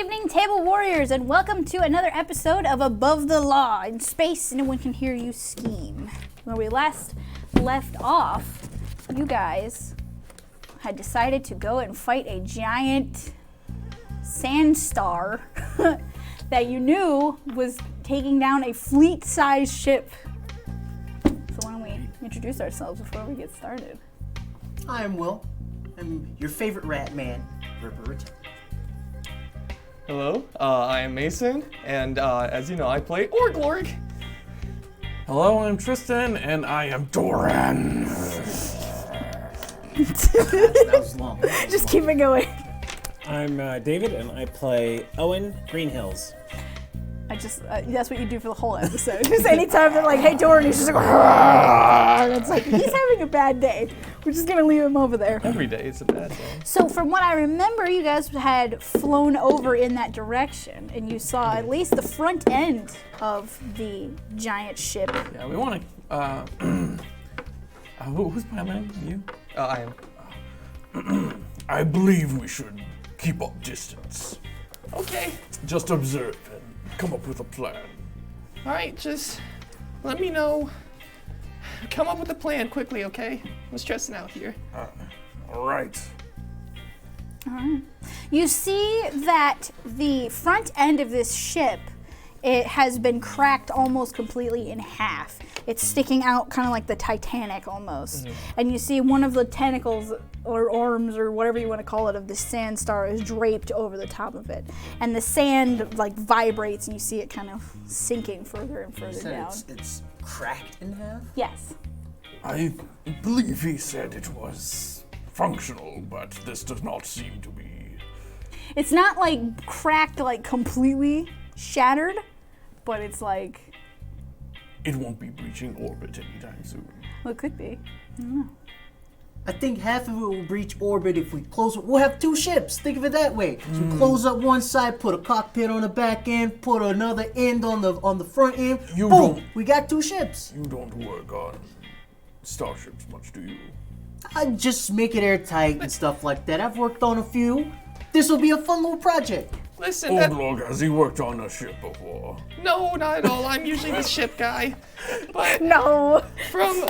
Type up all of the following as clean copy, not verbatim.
evening, Table Warriors, and welcome to another episode of Above the Law. In space, no one can hear you scheme. When we last left off, you guys had decided to go and fight a giant sand star that you knew was taking down a fleet-sized ship. So why don't we introduce ourselves before we get started? Hi, I'm Will. I'm your favorite rat man, Ripper. Hello, I am Mason, and as you know, I play Orglorg. Hello, I'm Tristan, and I am Doran. That was long. Just keep it going. I'm David, and I play Owen Greenhills. That's what you do for the whole episode. Just anytime they're like, hey, Doran, he's just like, and it's like, he's having a bad day. We're just gonna leave him over there. Every day is a bad day. So from what I remember, you guys had flown over in that direction, and you saw at least the front end of the giant ship. Yeah, we want to. Who's piloting? You? I am. I believe we should keep up distance. Okay. Just observe and come up with a plan. All right, just let me know. Come up with a plan quickly, okay? I'm stressing out here. All right. Alright. You see that the front end of this ship, it has been cracked almost completely in half. It's sticking out kind of like the Titanic almost. And you see one of the tentacles or arms or whatever you want to call it of the sand star is draped over the top of it. And the sand like vibrates and you see it kind of sinking further and further down. It's cracked in half? Yes. I believe he said it was functional, but this does not seem to be. It's not like cracked like completely shattered, but it's like, It won't be breaching orbit anytime soon. well, it could be. I think half of it will breach orbit if we close it. We'll have two ships. Think of it that way. So we close up one side, put a cockpit on the back end, put another end on the front end. You Boom! don't- We got two ships. You don't work on starships much, do you? I just make it airtight and stuff like that. I've worked on a few. This will be a fun little project. Listen, that, Orglog, has he worked on a ship before? no, not at all. I'm usually the ship guy. But No. from...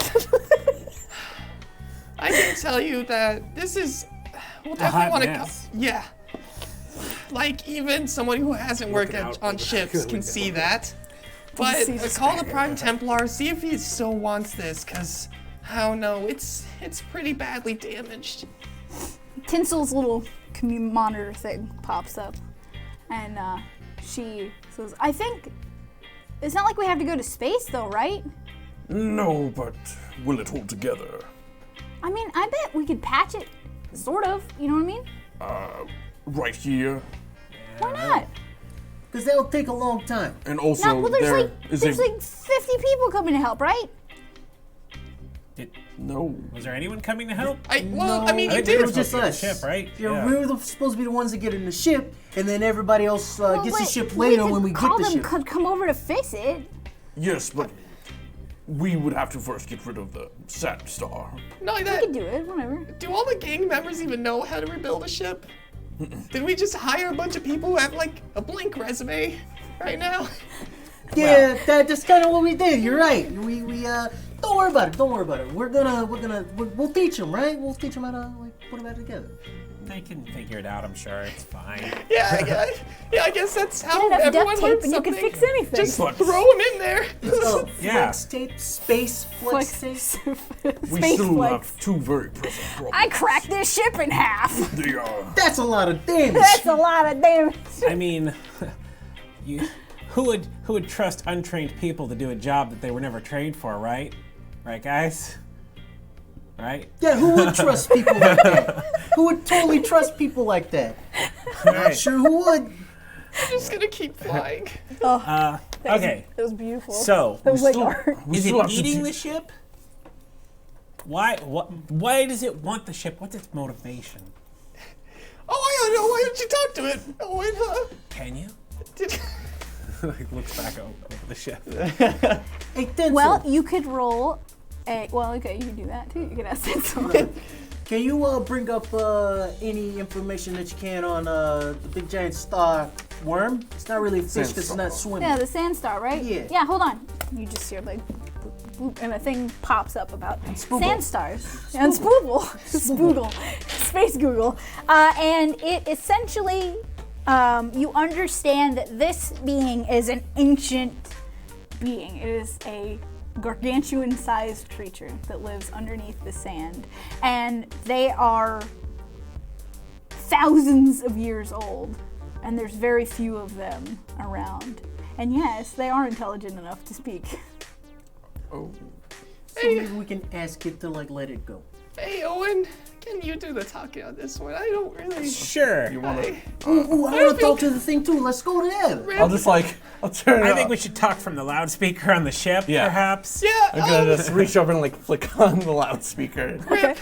I can tell you that this is... We'll definitely want to... Yeah. Like, even someone who hasn't worked on ships can see that. But call the Prime Templar, see if he still wants this, because, I don't know, it's pretty badly damaged. Tinsel's little monitor thing pops up, and she says, I think it's not like we have to go to space though, right? No, but will it hold together? I mean, I bet we could patch it, sort of, you know what I mean? Right here. Why not? Because that'll take a long time. And also, Not, well, there is there's a... like 50 people coming to help, right? No. Was there anyone coming to help? I mean, I you think we were did. just supposed to get us. the ship, right? Yeah, we were supposed to be the ones that get in the ship, and then everybody else gets the but ship later when we get call the them ship. could come over to fix it. Yes, but we would have to first get rid of the sand star. Not like We that. could do it, whatever. Do all the gang members even know how to rebuild a ship? Did we just hire a bunch of people who have like a blank resume right now? Yeah, that's kind of what we did. You're right. We don't worry about it. Don't worry about it. We'll teach them, right? We'll teach them how to like put them back together. They can figure it out, I'm sure. It's fine. Yeah, I guess that's how Get enough everyone duct tape learns and you can something. fix anything. Just But- throw them in there. Oh, Yeah. flex tape, space flex tape. We Space still flex. have two very pressing problems. I cracked this ship in half. They are... That's a lot of damage. That's a lot of damage. I mean, who would trust untrained people to do a job that they were never trained for, right? Right, guys? Right? Yeah, who would trust people like that? Who would totally trust people like that? Not Right. sure who would. I'm just gonna keep flying. Okay. It was beautiful. So, it was like still- art. we is it still have to eating do- the ship? Why does it want the ship? What's its motivation? Oh, I don't know. Why didn't you talk to it? Oh, wait, Can you? did, Like looks back over the ship. Hey, Tinsel, Well, you could roll a. Well, okay, you can do that too. You can ask Tinsel. can Can you bring up any information that you can on the big giant star worm? It's not really a fish because it's not swimming. Yeah, the sand star, right? Yeah. Yeah, hold on. You just hear like, boop, boop, and a thing pops up about sand stars. And Spoogle. Spoogle. Space Google. And it essentially, you understand that this being is an ancient being. It is a gargantuan-sized creature that lives underneath the sand, and they are thousands of years old, and there's very few of them around. And yes, they are intelligent enough to speak. So maybe we can ask it to like let it go. Hey, Owen, can you do the talking on this one? I don't really. Sure. You want to? Ooh, I want to talk to the thing too. Let's go there. I'll just like, I'll turn it I up. think we should talk from the loudspeaker on the ship, Yeah. perhaps. Yeah. I'm gonna just reach over and like flick on the loudspeaker. Rip,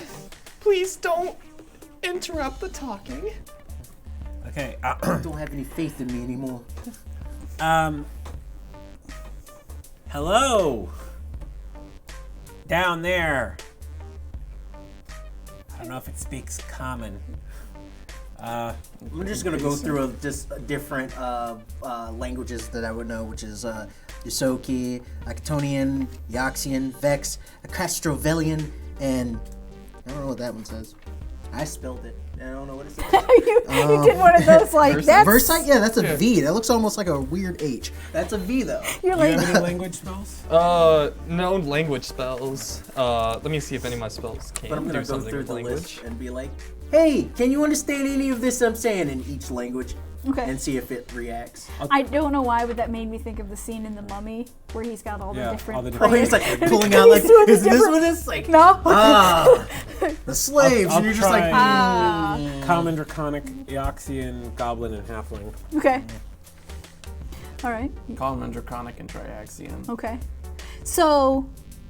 please don't interrupt the talking. Okay. Don't have any faith in me anymore. Hello. Down there. I don't know if it speaks common. I'm just gonna go through different languages that I would know, which is Yusoki, Akatonian, Yoxian, Vex, Castrovelian, and I don't know what that one says. I spelled it. I don't know what it says. You did one of those like that's. Versite? Yeah, that's a V. That looks almost like a weird H. That's a V though. You're Do you like have any language spells? No language spells. Let me see if any of my spells But I'm can gonna do go something through with the language. list and be like, "Hey, can you understand any of this I'm saying in each language?" Okay. And see if it reacts. I don't know why, but that made me think of the scene in The Mummy where he's got all the Yeah, different. all the Oh, different- he's like prayers. pulling out like, He's doing the is this different- what it's like? No. The slaves, I'll and you're just like, try Common, Draconic, Eoxian, Goblin, and Halfling. Okay. All right. Common, Draconic, and Triaxian. Okay. So,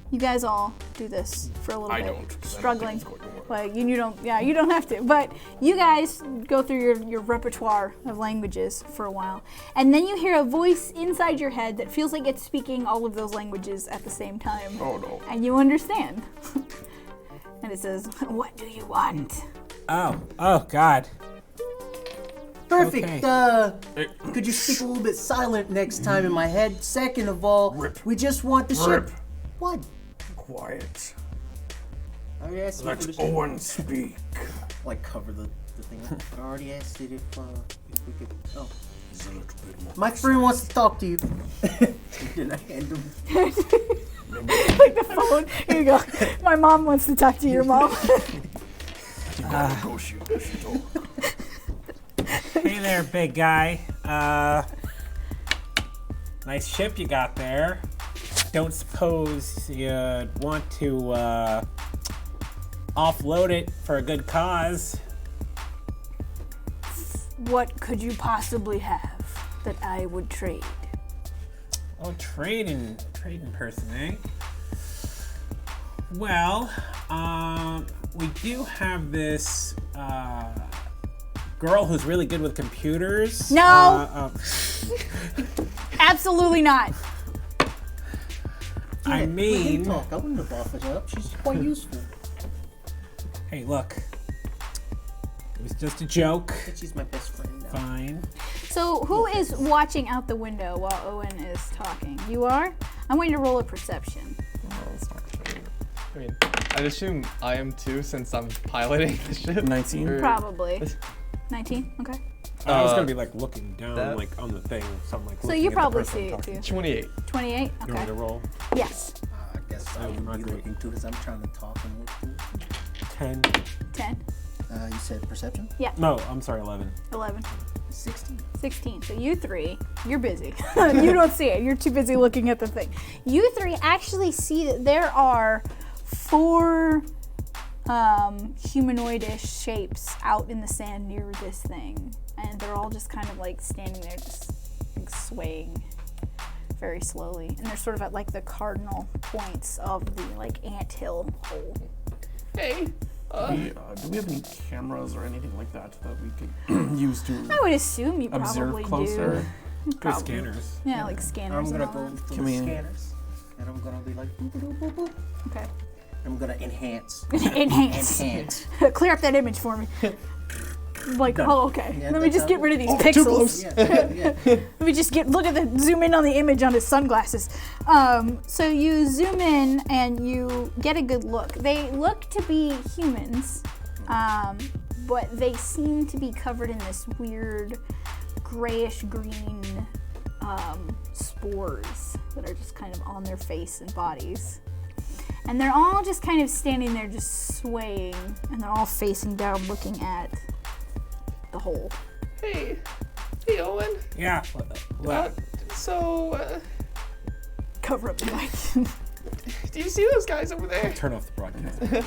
you guys all do this for a little I bit. don't, 'cause I don't think Struggling. it's going to work. Like you don't. Yeah, you don't have to. But you guys go through your repertoire of languages for a while, and then you hear a voice inside your head that feels like it's speaking all of those languages at the same time. Oh no. And you understand. And it says, "What do you want?" Oh, God. perfect. Okay. Could you speak a little bit silent next time in my head? Second of all, Rip. we just want the Rip. ship. What? Quiet. I already asked you Let for the ship. Owen speak. Like cover the thing. I already asked it if we could. Oh. He's a little bit more. My friend wants to talk to you. Then I hand him. Like the phone. Here you go. My mom wants to talk to your mom. You gotta negotiate this talk. Hey there, big guy. Nice ship you got there. Don't suppose you'd want to offload it for a good cause? What could you possibly have that I would trade? Oh, trading person, eh? Well, we do have this girl who's really good with computers. No. Absolutely not. I Let him mean, talk. I wouldn't have offered her up. She's quite useful. hey, look. It was just a joke. But she's my best friend now. Fine. So who is watching out the window while Owen is talking? You are? I'm going to roll a perception. I mean, I'd assume I am too since I'm piloting the ship. 19. Or- Probably. 19? Okay. I was gonna be like looking down, that- like on the thing, so I'm like. So looking you at the probably person see it talking. too. 28. 28? You want me Okay. to roll? Yes. I guess I I'm would not be great. looking to this. I'm trying to talk and look through. 10. 10. You said perception? No, I'm sorry, 11. 11. 16. 16. So you three, you're busy. You don't see it. You're too busy looking at the thing. You three actually see that there are 4 humanoid-ish shapes out in the sand near this thing. And they're all just kind of like standing there, just like swaying very slowly. And they're sort of at like the cardinal points of the like anthill hole. Hey, Do we have any cameras or anything like that that we could use to I would assume you observe probably closer? do. Good Probably. scanners. Yeah, like scanners I'm and gonna all go that. to Can the we- scanners. And I'm gonna be like, boop, boop, boop, boop. Okay. I'm gonna enhance. Enhance. Clear up that image for me. Like, oh, okay. Yeah, Let me just get rid of these pixels. Yeah. Let me just zoom in on the image on his sunglasses. So you zoom in and you get a good look. They look to be humans, but they seem to be covered in this weird grayish green spores that are just kind of on their face and bodies. And they're all just kind of standing there just swaying, and they're all facing down looking at the hole. Hey, Owen. Yeah. What? Cover up the mic. Do you see those guys over there? Turn off the broadcast.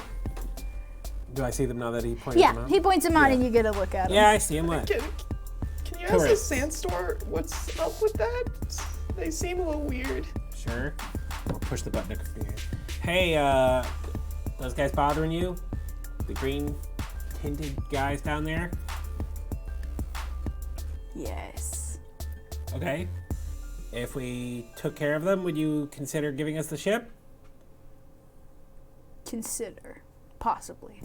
Do I see them now that he pointed them Yeah, out? he points them out and you get a look at them. Yeah, I see him. What? Can you ask the sand store what's up with that? They seem a little weird. Sure. I'll push the button. Hey, those guys bothering you? The green tinted guys down there? Yes. Okay. If we took care of them, would you consider giving us the ship? Consider. Possibly.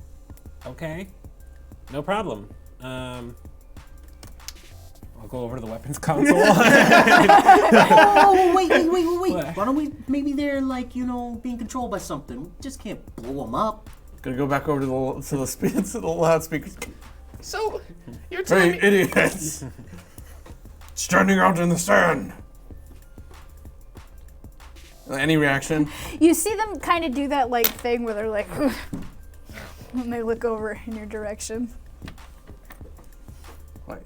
Okay. No problem. I'll go over to the weapons console. Oh, wait. What? Why don't we, maybe they're like, being controlled by something. We just can't blow them up. Gonna go back over to the loudspeakers. So, you're telling Hey, me... idiots! Standing out in the sand. Any reaction? You see them kind of do that like thing where they're like, when they look over in your direction. Like,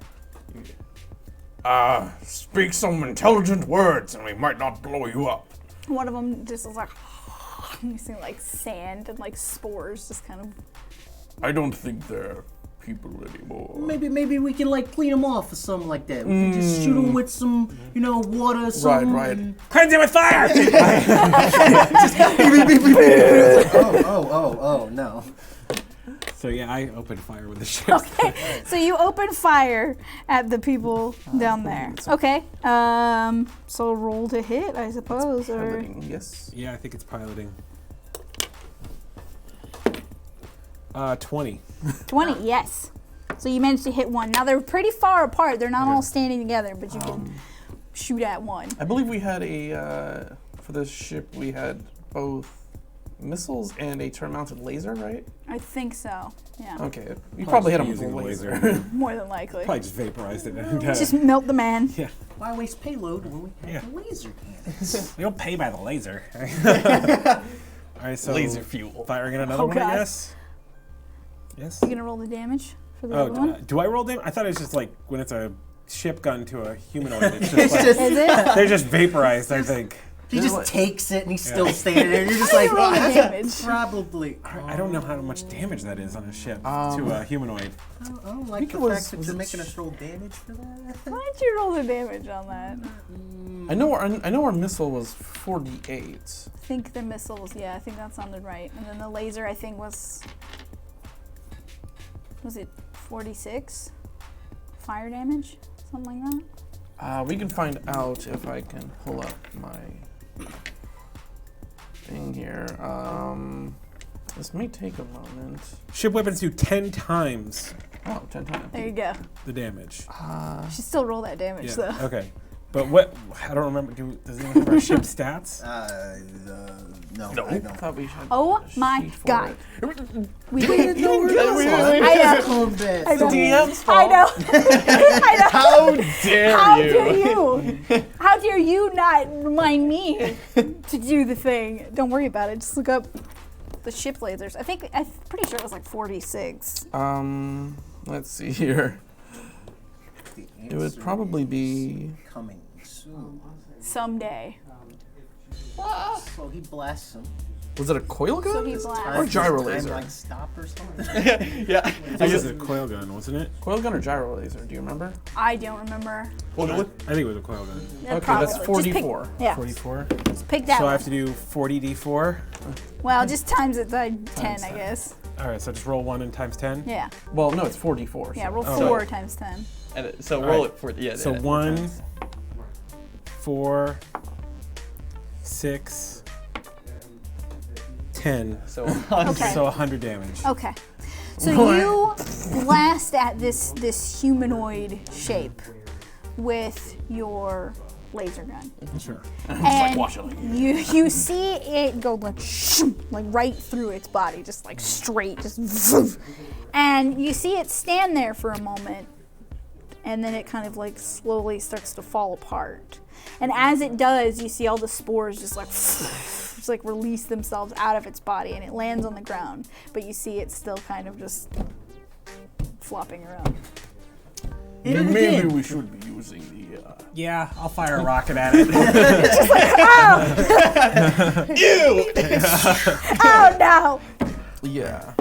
speak some intelligent words and we might not blow you up. One of them just is like, you see like sand and like spores just kind of. I don't think they're people anymore. Maybe we can like clean them off or something like that. We can just shoot them with some, water or something. Right. and- Cleanse it with fire! Oh, no. So yeah, I opened fire with the ship. Okay, so you open fire at the people down there. Okay, so roll to hit, I suppose, or Piloting, yes. Yeah, I think it's piloting. 20. 20. Yes. So you managed to hit one. Now they're pretty far apart. They're not all standing together, but you can shoot at one. I believe we had for this ship, we had both missiles and a turret-mounted laser, right? I think so. Yeah. Okay, you probably hit him with a using the laser. More than likely. Probably just vaporized it. And, Just melt the man. yeah. Why waste payload when we Yeah. have the laser cannons? We don't pay by the laser. All right, so Laser fuel. firing at another Oh, one, I God. guess. Yes. You gonna roll the damage for the Oh, other one? do I roll damage? I thought it was just like when it's a ship gun to a humanoid. It's It's just like, just, Is it? they're just vaporized. I think. he just takes it and he's still standing there. And you're just How do like, you roll the damage? probably. I don't know how much damage that is on a ship to a humanoid. I don't like the fact that you're making us roll damage for that. Why don't you roll the damage on that? I know our missile was 48. I think the missiles, yeah, I think that sounded right. And then the laser, I think, was it 46? Fire damage? Something like that? We can find out if I can pull up my thing here. This may take a moment. Ship weapons do 10 times Oh, 10 times. There you go. the damage. You should still roll that damage, Yeah. though. Okay. But what? I don't remember. Does anyone have our ship stats? No. No, I I don't. thought we had Oh a my sheet for God. it. We didn't know where I know. I know. DM's I know. I know. How dare How you? dare you? How dare you not remind me to do the thing? Don't worry about it. Just look up the ship lasers. I'm pretty sure it was like 46. Let's see here. The It would answer probably is be. coming soon. Someday. So he blasts him. Was it a coil gun? So he blasts. Or gyro Time, laser. like stop or something. Yeah. This is a coil gun, wasn't it? Coil gun or gyro laser? Do you remember? I don't remember. Well, I think it was a coil gun. Yeah, Okay, probably. that's Just 44. Pick, yeah, 44. just pick that So I one. have to do 40d4. Well, just times it by 10, Times I 10. guess. All right, so just roll 1 and times 10. Yeah. Well, no, it's 44. Yeah, roll Oh. 4 times 10. So All roll right. it for yeah. So yeah, 1, 4, 6, 10. So Okay. So 100 damage. Okay. So you blast at this humanoid shape with your laser gun. Sure. And watching. you see it go like right through its body, just like straight, just vroom. And you see it stand there for a moment, and then it kind of like slowly starts to fall apart. And as it does, you see all the spores just like release themselves out of its body, and it lands on the ground. But you see it's still kind of just flopping around. Maybe we should be using the. Yeah, I'll fire a rocket at it. Oh no! yeah.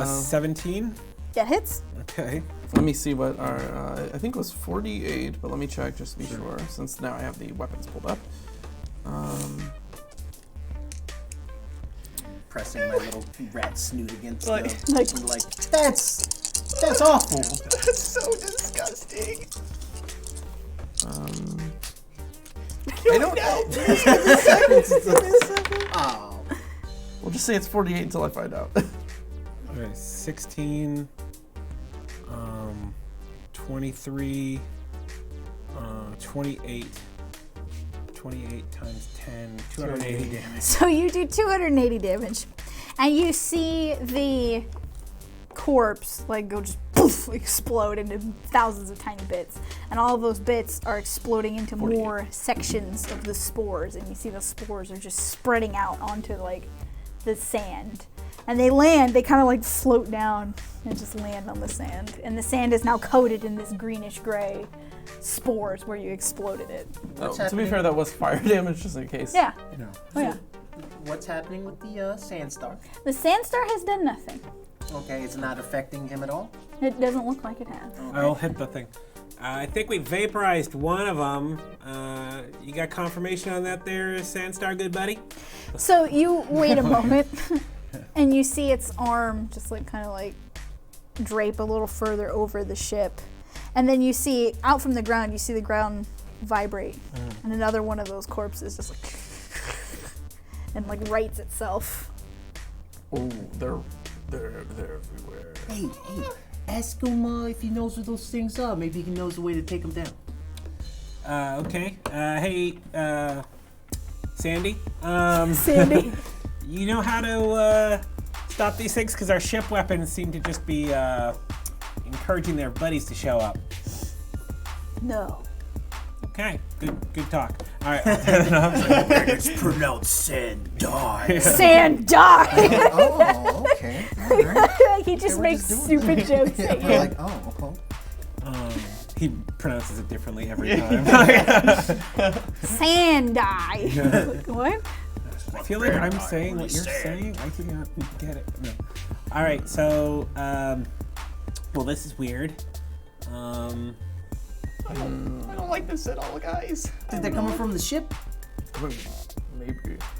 17. That hits. Okay. Let me see what our. I think it was 48, but let me check just to be sure, since now I have the weapons pulled up. Pressing my little rat snoot against Like- the like that's awful. That's so disgusting. I don't know. Oh. We'll just say it's 48 until I find out. Okay, 16. 23. 28. 28 times 10. 280 damage. So you do 280 damage, and you see the corpse like go just poof, explode into thousands of tiny bits, and all of those bits are exploding into more sections of the spores, and you see the spores are just spreading out onto like the sand, and they kind of like float down and just land on the sand, and the sand is now coated in this greenish gray spores where you exploded it. To be happening? fair, that was fire damage, just in case. Yeah. You know. Oh yeah. What's happening with the sandstar? The sandstar has done nothing. Okay, it's not affecting him at all. It doesn't look like it has. I'll hit the thing. I think we vaporized one of them. You got confirmation on that there, Sandstar, good buddy? So you wait a moment, and you see its arm just like kind of like drape a little further over the ship. And then you see, out from the ground, you see the ground vibrate. And another one of those corpses just like, and like rights itself. Oh, they're everywhere. Hey, ask him if he knows what those things are. Maybe he knows the way to take them down. Okay. Hey, Sandy? Sandy. You know how to stop these things? Because our ship weapons seem to just be encouraging their buddies to show up. No. Okay, good talk. All right. It's pronounced Sandai. Sandai! Oh, okay. All right. He just we're makes just doing stupid jokes at We're you. like, oh. He pronounces it differently every time. Sandai. What? I feel like I'm saying what you're saying. I cannot get it. No. All right, so well, this is weird. I don't like this at all, guys. Think they're coming from the ship? Well,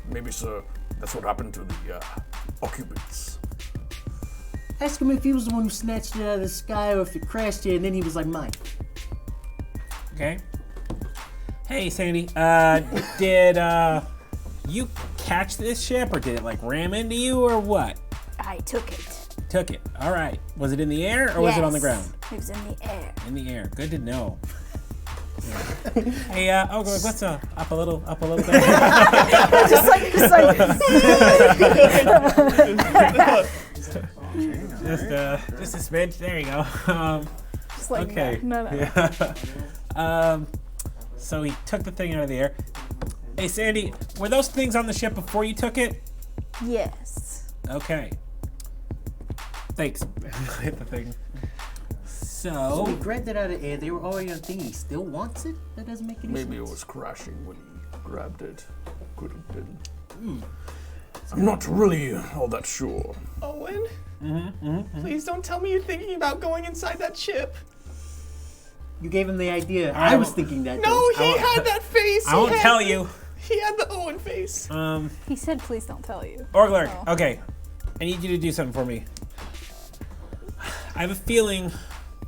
maybe, sir. That's what happened to the occupants. Ask him if he was the one who snatched it out of the sky or if it crashed here and then he was like mine. Okay. Hey, Sandy. Did you catch this ship, or did it like ram into you, or what? I took it. Took it. All right. Was it in the air, or was it on the ground? It was in the air. In the air. Good to know. Hey, let's up a little bit. just like Just a smidge. There you go. just like Okay. No. Yeah. So he took the thing out of the air. Hey, Sandy, were those things on the ship before you took it? Yes. Okay. Thanks. Hit the thing. So he So, grabbed it out of the air. They were already on the thing. He still wants it? That doesn't make any Maybe it sense. was crashing when he grabbed it. Could have been. I'm not really all that sure. Owen? Please don't tell me you're thinking about going inside that ship. You gave him the idea. I was thinking that. No, though. he had that face. I won't tell you. He had the Owen face. He said, "Please don't tell you." Orgler, Oh. okay. I need you to do something for me. I have a feeling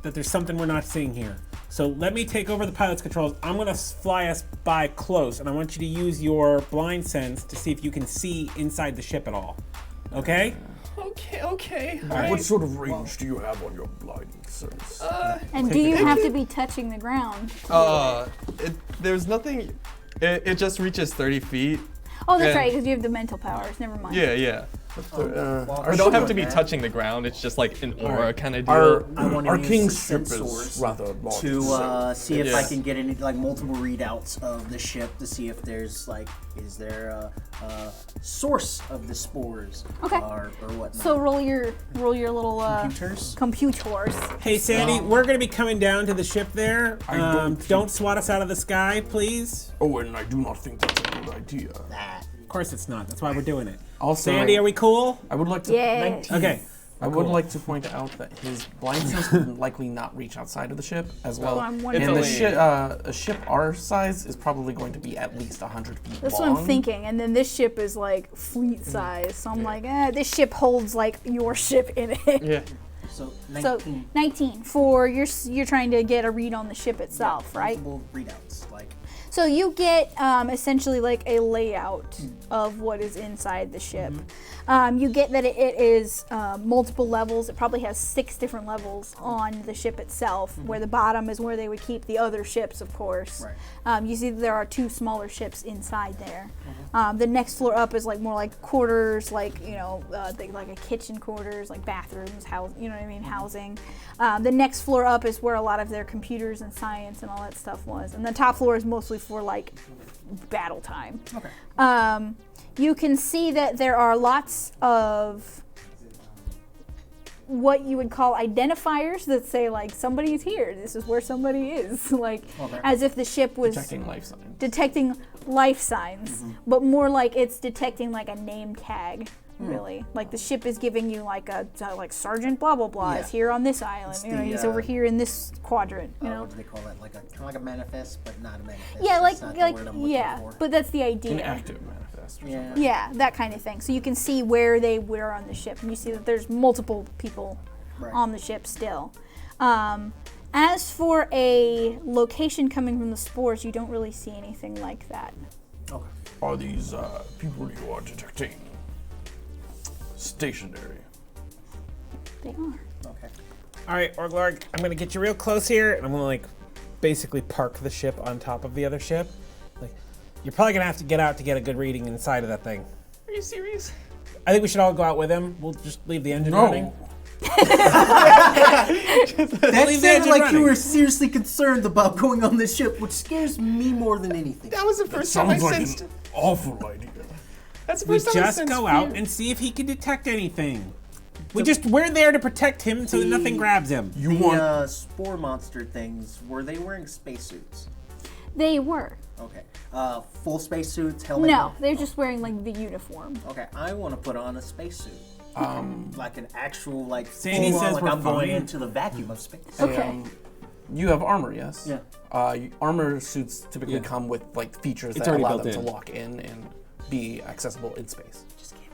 that there's something we're not seeing here. So let me take over the pilot's controls. I'm going to fly us by close, and I want you to use your blind sense to see if you can see inside the ship at all. Okay? Okay. What sort of range do you have on your blind sense? And do you have to be touching the ground? There's nothing. It just reaches 30 feet. Oh, that's and- right, because you have the mental powers. Never mind. Yeah. Well, You don't have to be that. touching the ground. It's just like an aura kind of Our, deal. I want to our use king's the ship is sensors rather large. to see if I Yeah. can get any like multiple readouts of the ship to see if there's like is there a source of the spores Okay. or whatnot. So roll your little computers. Hey, Sandy, we're going to be coming down to the ship there. Don't swat us out of the sky, please. Oh, and I do not think that's a good idea. Of course it's not. That's why we're doing it. Also, Sandy, are we cool? I would like to. Yeah. Okay. I would like to point out that his blind sense would likely not reach outside of the ship as well. I'm wondering. And It's a ship our size is probably going to be at least 100 feet That's long. what I'm thinking. And then this ship is like fleet size. So I'm like, this ship holds like your ship in it. Yeah. So So 19 19 for you're trying to get a read on the ship itself, right? multiple readouts like So you get essentially like a layout of what is inside the ship. You get that it is multiple levels. It probably has 6 different levels on the ship itself, where the bottom is where they would keep the other ships, of course. Right. You see that there are 2 smaller ships inside there. The next floor up is like more like quarters, like like a kitchen quarters, like bathrooms, house, housing. The next floor up is where a lot of their computers and science and all that stuff was, and the top floor is mostly for like battle time. okay. You can see that there are lots of what you would call identifiers that say like somebody's here. This is where somebody is, like Okay. as if the ship was Detecting life signs. detecting life signs, but more like it's detecting like a name tag. Really, like the ship is giving you like a like Sergeant blah blah blah is Yeah. here on this island. It's He's the, over here in this quadrant. What do they call that? Like a kind of like a manifest, but not a manifest. Yeah, That's not the word I'm looking for. but that's the An idea. active manifest. Or Yeah. Yeah, that kind of thing. So you can see where they were on the ship, and you see that there's multiple people Right. on the ship still. As for a location coming from the spores, you don't really see anything like that. Okay. Are these people you are detecting stationary? They are. Okay. All right, Orglarg, I'm going to get you real close here, and I'm going to like basically park the ship on top of the other ship. Like, you're probably going to have to get out to get a good reading inside of that thing. Are you serious? I think we should all go out with him. We'll just leave the engine running. That Leave the sounded engine like running. you were seriously concerned about going on this ship, which scares me more than anything. That was the first time I Sounds like sensed. an awful idea. That's the We first time I just sensed go fear. out and see if he can detect anything. We're there to protect him so that nothing grabs him. You want The spore monster things, were they wearing spacesuits? They were. Okay. Full spacesuits, helmet? No, they're just wearing like the uniform. Okay, I want to put on a spacesuit. Like an actual, like, Sandy full on, says like we're I'm going fine. into the vacuum of space. Okay. You have armor, yes? Yeah. Armor suits typically come with like features It's that already allow built them in. to lock in and be accessible in space. Just kidding.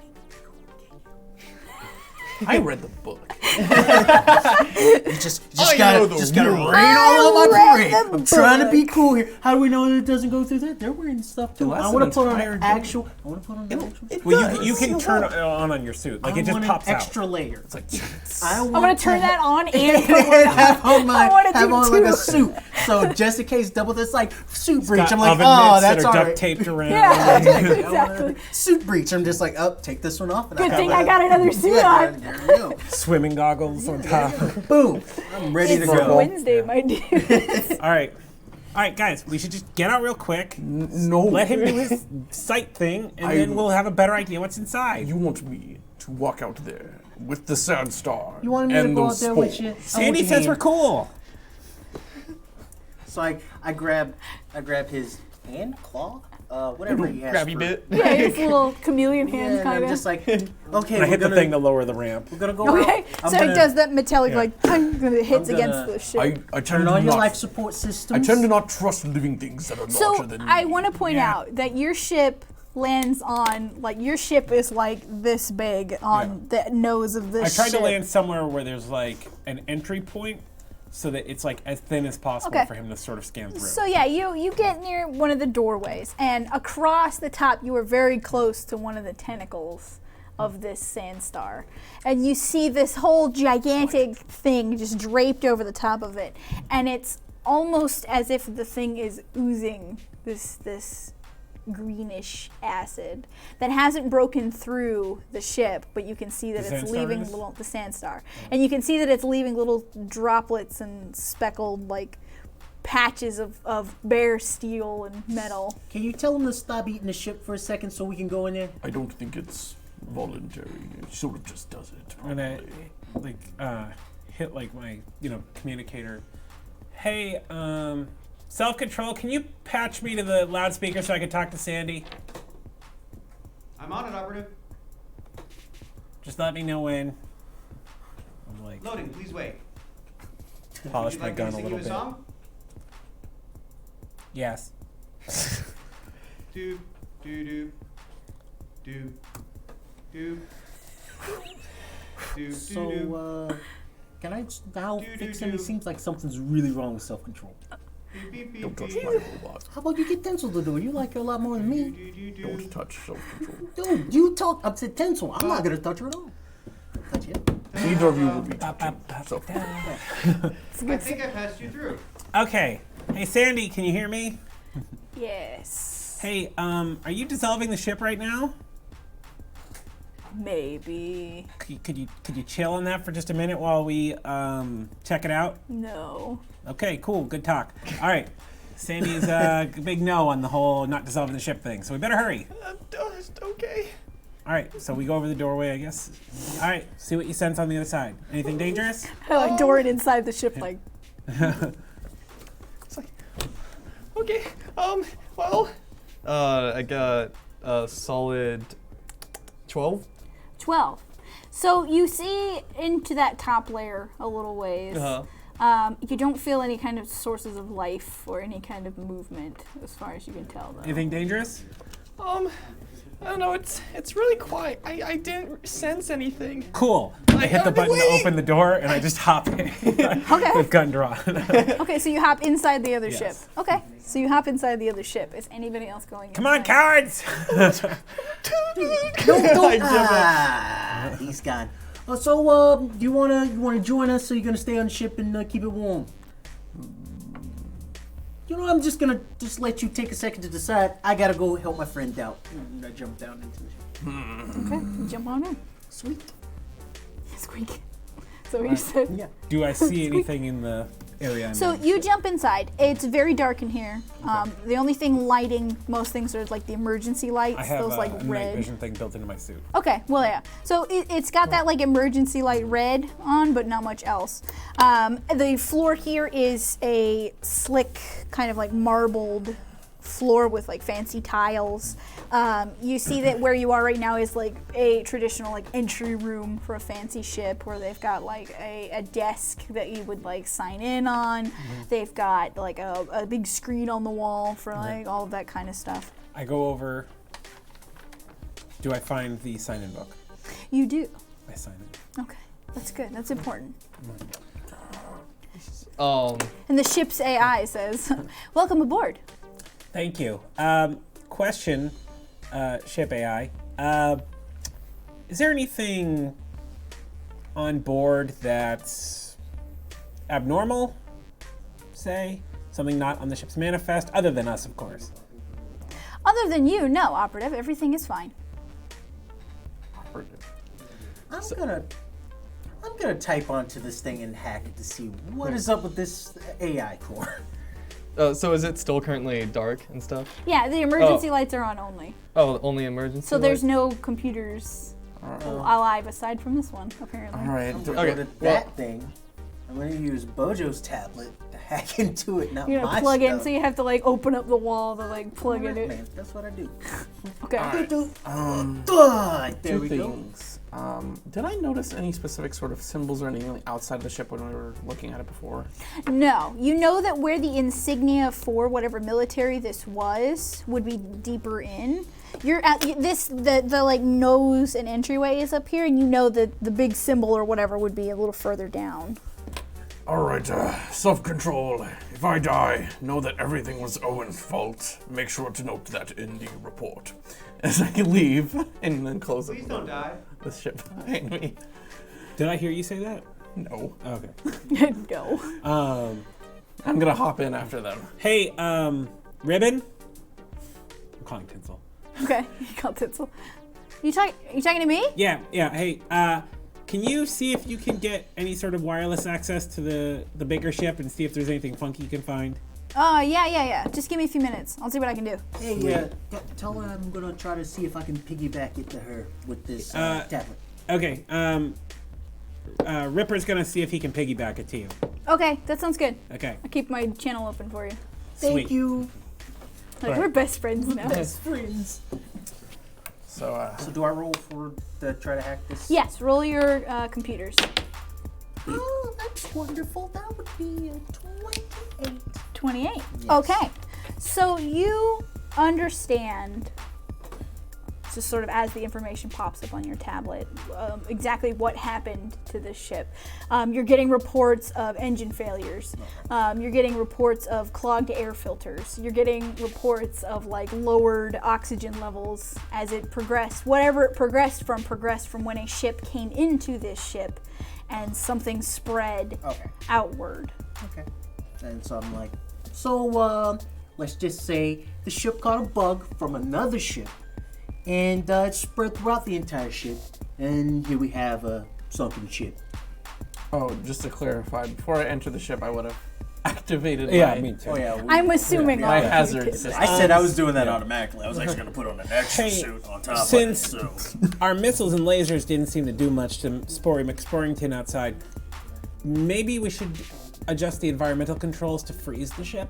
I read the book. You just I gotta, know the just gotta rules. rain all on my read parade. the I'm trying to book. be cool here. How do we know that it doesn't go through that? They're wearing stuff too. I lasts want an to put on entire an day. actual. I want to put on an actual. Well, you can turn it on your suit. Like I it just want pops an out. extra layer. It's like I I'm gonna turn that on and put and have on my I wanna have do on like a two. suit. So just in case double this like suit breach. Got I'm like, oven oh, mitts that's that are all duct right. taped around. Yeah, Exactly. exactly. Suit breach. I'm just like, oh, take this one off. And Good have thing a- I got another suit Yeah, on. there you go. Swimming goggles on top. Boom. I'm ready to It's go. Wednesday, my dude. All right, guys. We should just get out real quick. no. Let him do his sight thing, and then we'll have a better idea what's inside. you want me to walk out there with the sand star You wanted me and to go out those there spores? with you? Sandy says we're cool. So I grab his hand, claw, whatever he has. Grabby for- bit. Yeah, his little chameleon Yeah, hands and kind I'm of. just like, okay, I we're hit the gonna, thing to lower the ramp. we're gonna go Okay, out. I'm so gonna it does that metallic Yeah. like ping, and it hits I'm against gonna- the ship. I Turn tend on to your not. life support systems. I tend to not trust living things that are So larger than me. I want to point out that your ship lands on like your ship is like this big on the nose of I this tried ship. to land somewhere where there's like an entry point, so that it's like as thin as possible Okay. for him to sort of scan through. So yeah, you get near one of the doorways, and across the top, you are very close to one of the tentacles of this sand star, and you see this whole gigantic thing just draped over the top of it, and it's almost as if the thing is oozing this greenish acid that hasn't broken through the ship, but you can see that The it's sand leaving star is? the sand star, and you can see that it's leaving little droplets and speckled like patches of bare steel and metal. Can you tell him to stop eating the ship for a second so we can go in there? I don't think it's voluntary. It sort of just does it. And I probably. hit like my communicator. Hey, self-control, can you patch me to the loudspeaker so I can talk to Sandy? I'm on it, operative. Just let me know when. I'm like Loading, please wait. polish Would you my like me gun to a sing little you bit. a song? Yes. Do, do, do, do, do, do, So, can I now Do, do, fix him? He do. seems like something's really wrong with self-control. beep, beep, beep, Don't touch beep. my robot. How about you get Tencel to do it? You like her a lot more than me. Do, do, do. Don't touch self-control. Dude, you talk up to Tencel. I'm not gonna touch her at all. Touch it. Neither of you will be touching self-control. I think I passed you through. Okay. Hey, Sandy, can you hear me? Yes. Hey, are you dissolving the ship right now? Maybe. Could you chill on that for just a minute while we check it out? No. Okay, cool, good talk. All right, Sandy's a big no on the whole not dissolving the ship thing, so we better hurry. Okay. All right, so we go over the doorway, I guess. All right, see what you sense on the other side. Anything dangerous? I like Doran inside the ship, like. It's like, okay, well, I got a solid 12. 12. So you see into that top layer a little ways. You don't feel any kind of sources of life or any kind of movement, as far as you can tell, though. Anything dangerous? I don't know, it's really quiet. I didn't sense anything. Cool. I hit the button to open the door and I just hop in with gun drawn. Okay, so you hop inside the other Yes. ship. Okay, so you hop inside the other ship. Is anybody else going Come on, inside? cowards! He's gone. So, you wanna join us? So you're gonna stay on the ship and keep it warm? You know, I'm just gonna let you take a second to decide. I gotta go help my friend out. And I jump down into the ship. Okay, jump on in. Sweet. Squeak. So what you said. Yeah. Do I see anything in the area I'm So in? you jump inside. It's very dark in here. The only thing lighting most things are like the emergency lights. I have those like a night red. vision thing built into my suit. Okay, well yeah. So it's got that like emergency light red on, but not much else. The floor here is a slick kind of like marbled floor with like fancy tiles. You see that where you are right now is like a traditional like entry room for a fancy ship where they've got like a desk that you would like sign in on. They've got like a big screen on the wall for like all of that kind of stuff. I go over. Do I find the sign-in book? You do. I sign it. Okay, that's good. That's important. Um, And the ship's AI says, "Welcome aboard." Thank you. Question, ship AI. Is there anything on board that's abnormal? Say something not on the ship's manifest, other than us, of course. Other than you, no, operative. Everything is fine. I'm gonna type onto this thing and hack it to see what is up with this AI core. so is it still currently dark and stuff? Yeah, the emergency lights are on only, Oh, only emergency. so there's light? no computers alive aside from this one, apparently. All right. I'm gonna Okay, go to well- that thing. I'm gonna use Bojo's tablet to hack into it, not You're my gonna plug in, stuff. so you have to like open up the wall to like plug in it. Man, that's what I do. Okay. There Two we go. things. Did I notice any specific sort of symbols or anything outside of the ship when we were looking at it before? No, you know that where the insignia for whatever military this was would be deeper in. You're at the like nose and entryway is up here, and you know that the big symbol or whatever would be a little further down. All right, self-control. If I die, know that everything was Owen's fault. Make sure to note that in the report. As I leave and then close Please don't die. the ship behind me. Did I hear you say that? No. Okay. No. I'm gonna hop in after them. Hey, Ribbon? I'm calling Tinsel. Okay, you called Titzel. You talking to me? Yeah. Hey, can you see if you can get any sort of wireless access to the bigger ship and see if there's anything funky you can find? Yeah. Just give me a few minutes. I'll see what I can do. Hey, tell her I'm gonna try to see if I can piggyback it to her with this tablet. Okay. Ripper's gonna see if he can piggyback it to you. Okay, that sounds good. Okay. I'll keep my channel open for you. Thank Sweet. you. Like, we're best friends now. Best friends. So, So do I roll for the try to hack this? Yes, roll your computers. Oh, that's wonderful. That would be a 28. 28. Yes. Okay. So you understand, just sort of as the information pops up on your tablet, exactly what happened to this ship. You're getting reports of engine failures. You're getting reports of clogged air filters. You're getting reports of like lowered oxygen levels as it progressed. Whatever it progressed from when a ship came into this ship and something spread outward. Okay. And so I'm like, let's just say the ship caught a bug from another ship, and it spread throughout the entire ship, and here we have a sunken ship. oh, just to clarify, before I enter the ship, I would have activated Yeah, my... me too. Oh yeah. I'm assuming all My of you hazard did. system. I said I was doing that automatically. I was actually gonna put on an extra Hey, suit on top since- of it. So. Our missiles and lasers didn't seem to do much to McSporrington outside. Maybe we should adjust the environmental controls to freeze the ship?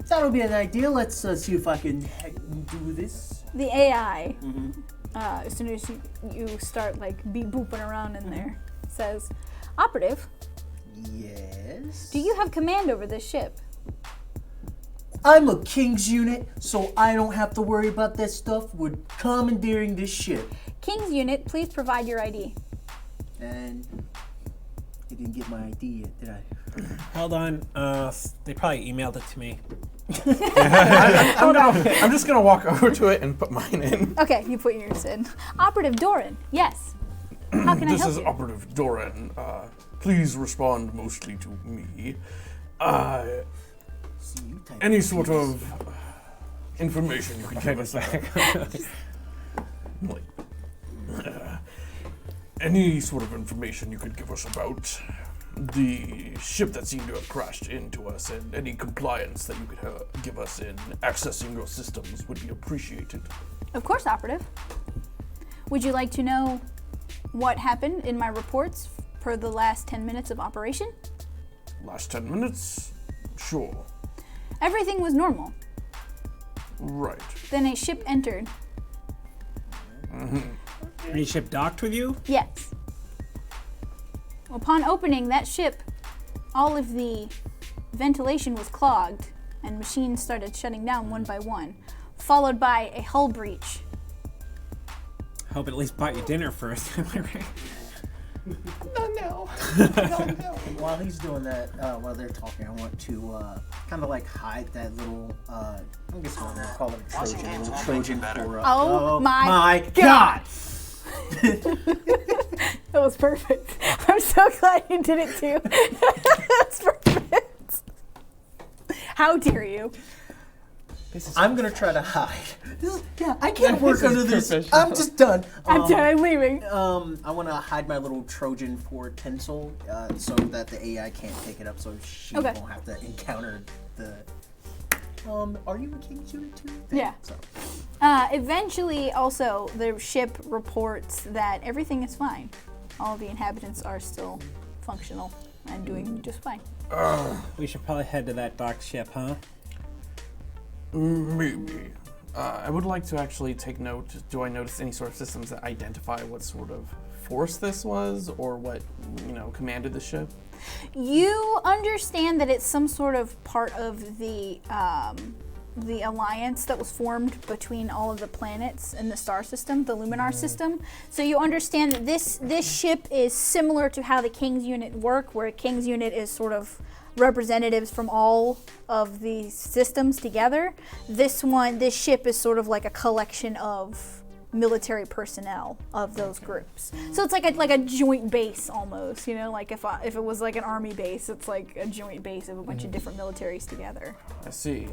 That'll be an idea. Let's see if I can do this. The AI, as soon as you start like booping around in there, says, "Operative, Yes. do you have command over this ship?" I'm a King's unit, so I don't have to worry about that stuff. We're commandeering this ship. King's unit, please provide your ID. And I didn't get my ID yet, did I? Hold on. They probably emailed it to me. I'm just gonna walk over to it and put mine in. Okay, you put yours in. Operative Doran, yes. How can I This help is you? Operative Doran. Please respond mostly to me. See, you type Any it. sort of information you can give us any sort of information you could give us about the ship that seemed to have crashed into us, and any compliance that you could give us in accessing your systems would be appreciated. Of course, Operative. Would you like to know what happened in my reports for the last 10 minutes of operation? Last 10 minutes? Sure. Everything was normal. Right. Then a ship entered. Any ship docked with you? Yes. Upon opening that ship, all of the ventilation was clogged and machines started shutting down one by one, followed by a hull breach. Hope it at least bought you dinner first. Am I right? No. While he's doing that, while they're talking, I want to kind of like hide that little, I guess we'll call it a Trojan. A little Trojan for, Oh my God! That was perfect. I'm so glad you did it too. That's perfect. How dare you? I'm gonna try to hide. I can't work This is under this. professional. I'm just done. I'm done. I'm leaving. I want to hide my little Trojan for Tinsel, so that the AI can't pick it up, so she Okay. won't have to encounter the. Are you a King's unit too? Yeah. So. Eventually, also, the ship reports that everything is fine. All the inhabitants are still functional and doing just fine. We should probably head to that docked ship, huh? Maybe. I would like to actually take note. Do I notice any sort of systems that identify what sort of force this was, or what, commanded the ship? You understand that it's some sort of part of the the alliance that was formed between all of the planets in the star system, the Luminar system. So you understand that this ship is similar to how the King's Unit work, where a King's Unit is sort of representatives from all of these systems together. This ship is sort of like a collection of military personnel of those groups. So it's like a joint base almost, you know, like if it was like an army base, it's like a joint base of a bunch of different militaries together. I see.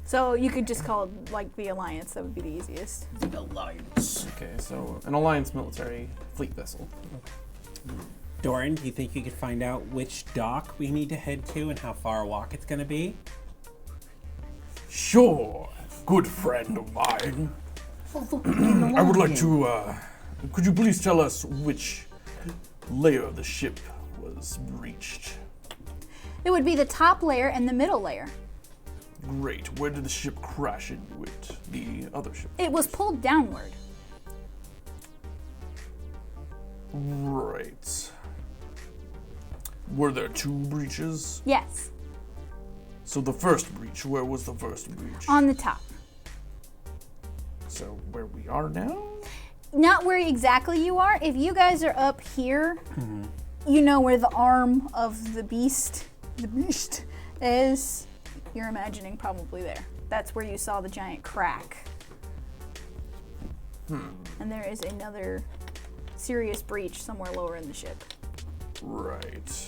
So you could just call it like the Alliance, that would be the easiest. The Alliance. Okay, so an Alliance military fleet vessel. Doran, do you think you could find out which dock we need to head to and how far a walk it's going to be? Sure, good friend of mine. I would like to, could you please tell us which layer of the ship was breached? It would be the top layer and the middle layer. Great. Where did the ship crash into it? The other ship? It was pulled downward. Right. Were there 2 breaches? Yes, So the first breach, where was the first breach? on the top. So where we are now? Not where exactly you are. If you guys are up here, you know where the arm of the beast is. You're imagining probably there. That's where you saw the giant crack. And there is another serious breach somewhere lower in the ship. Right.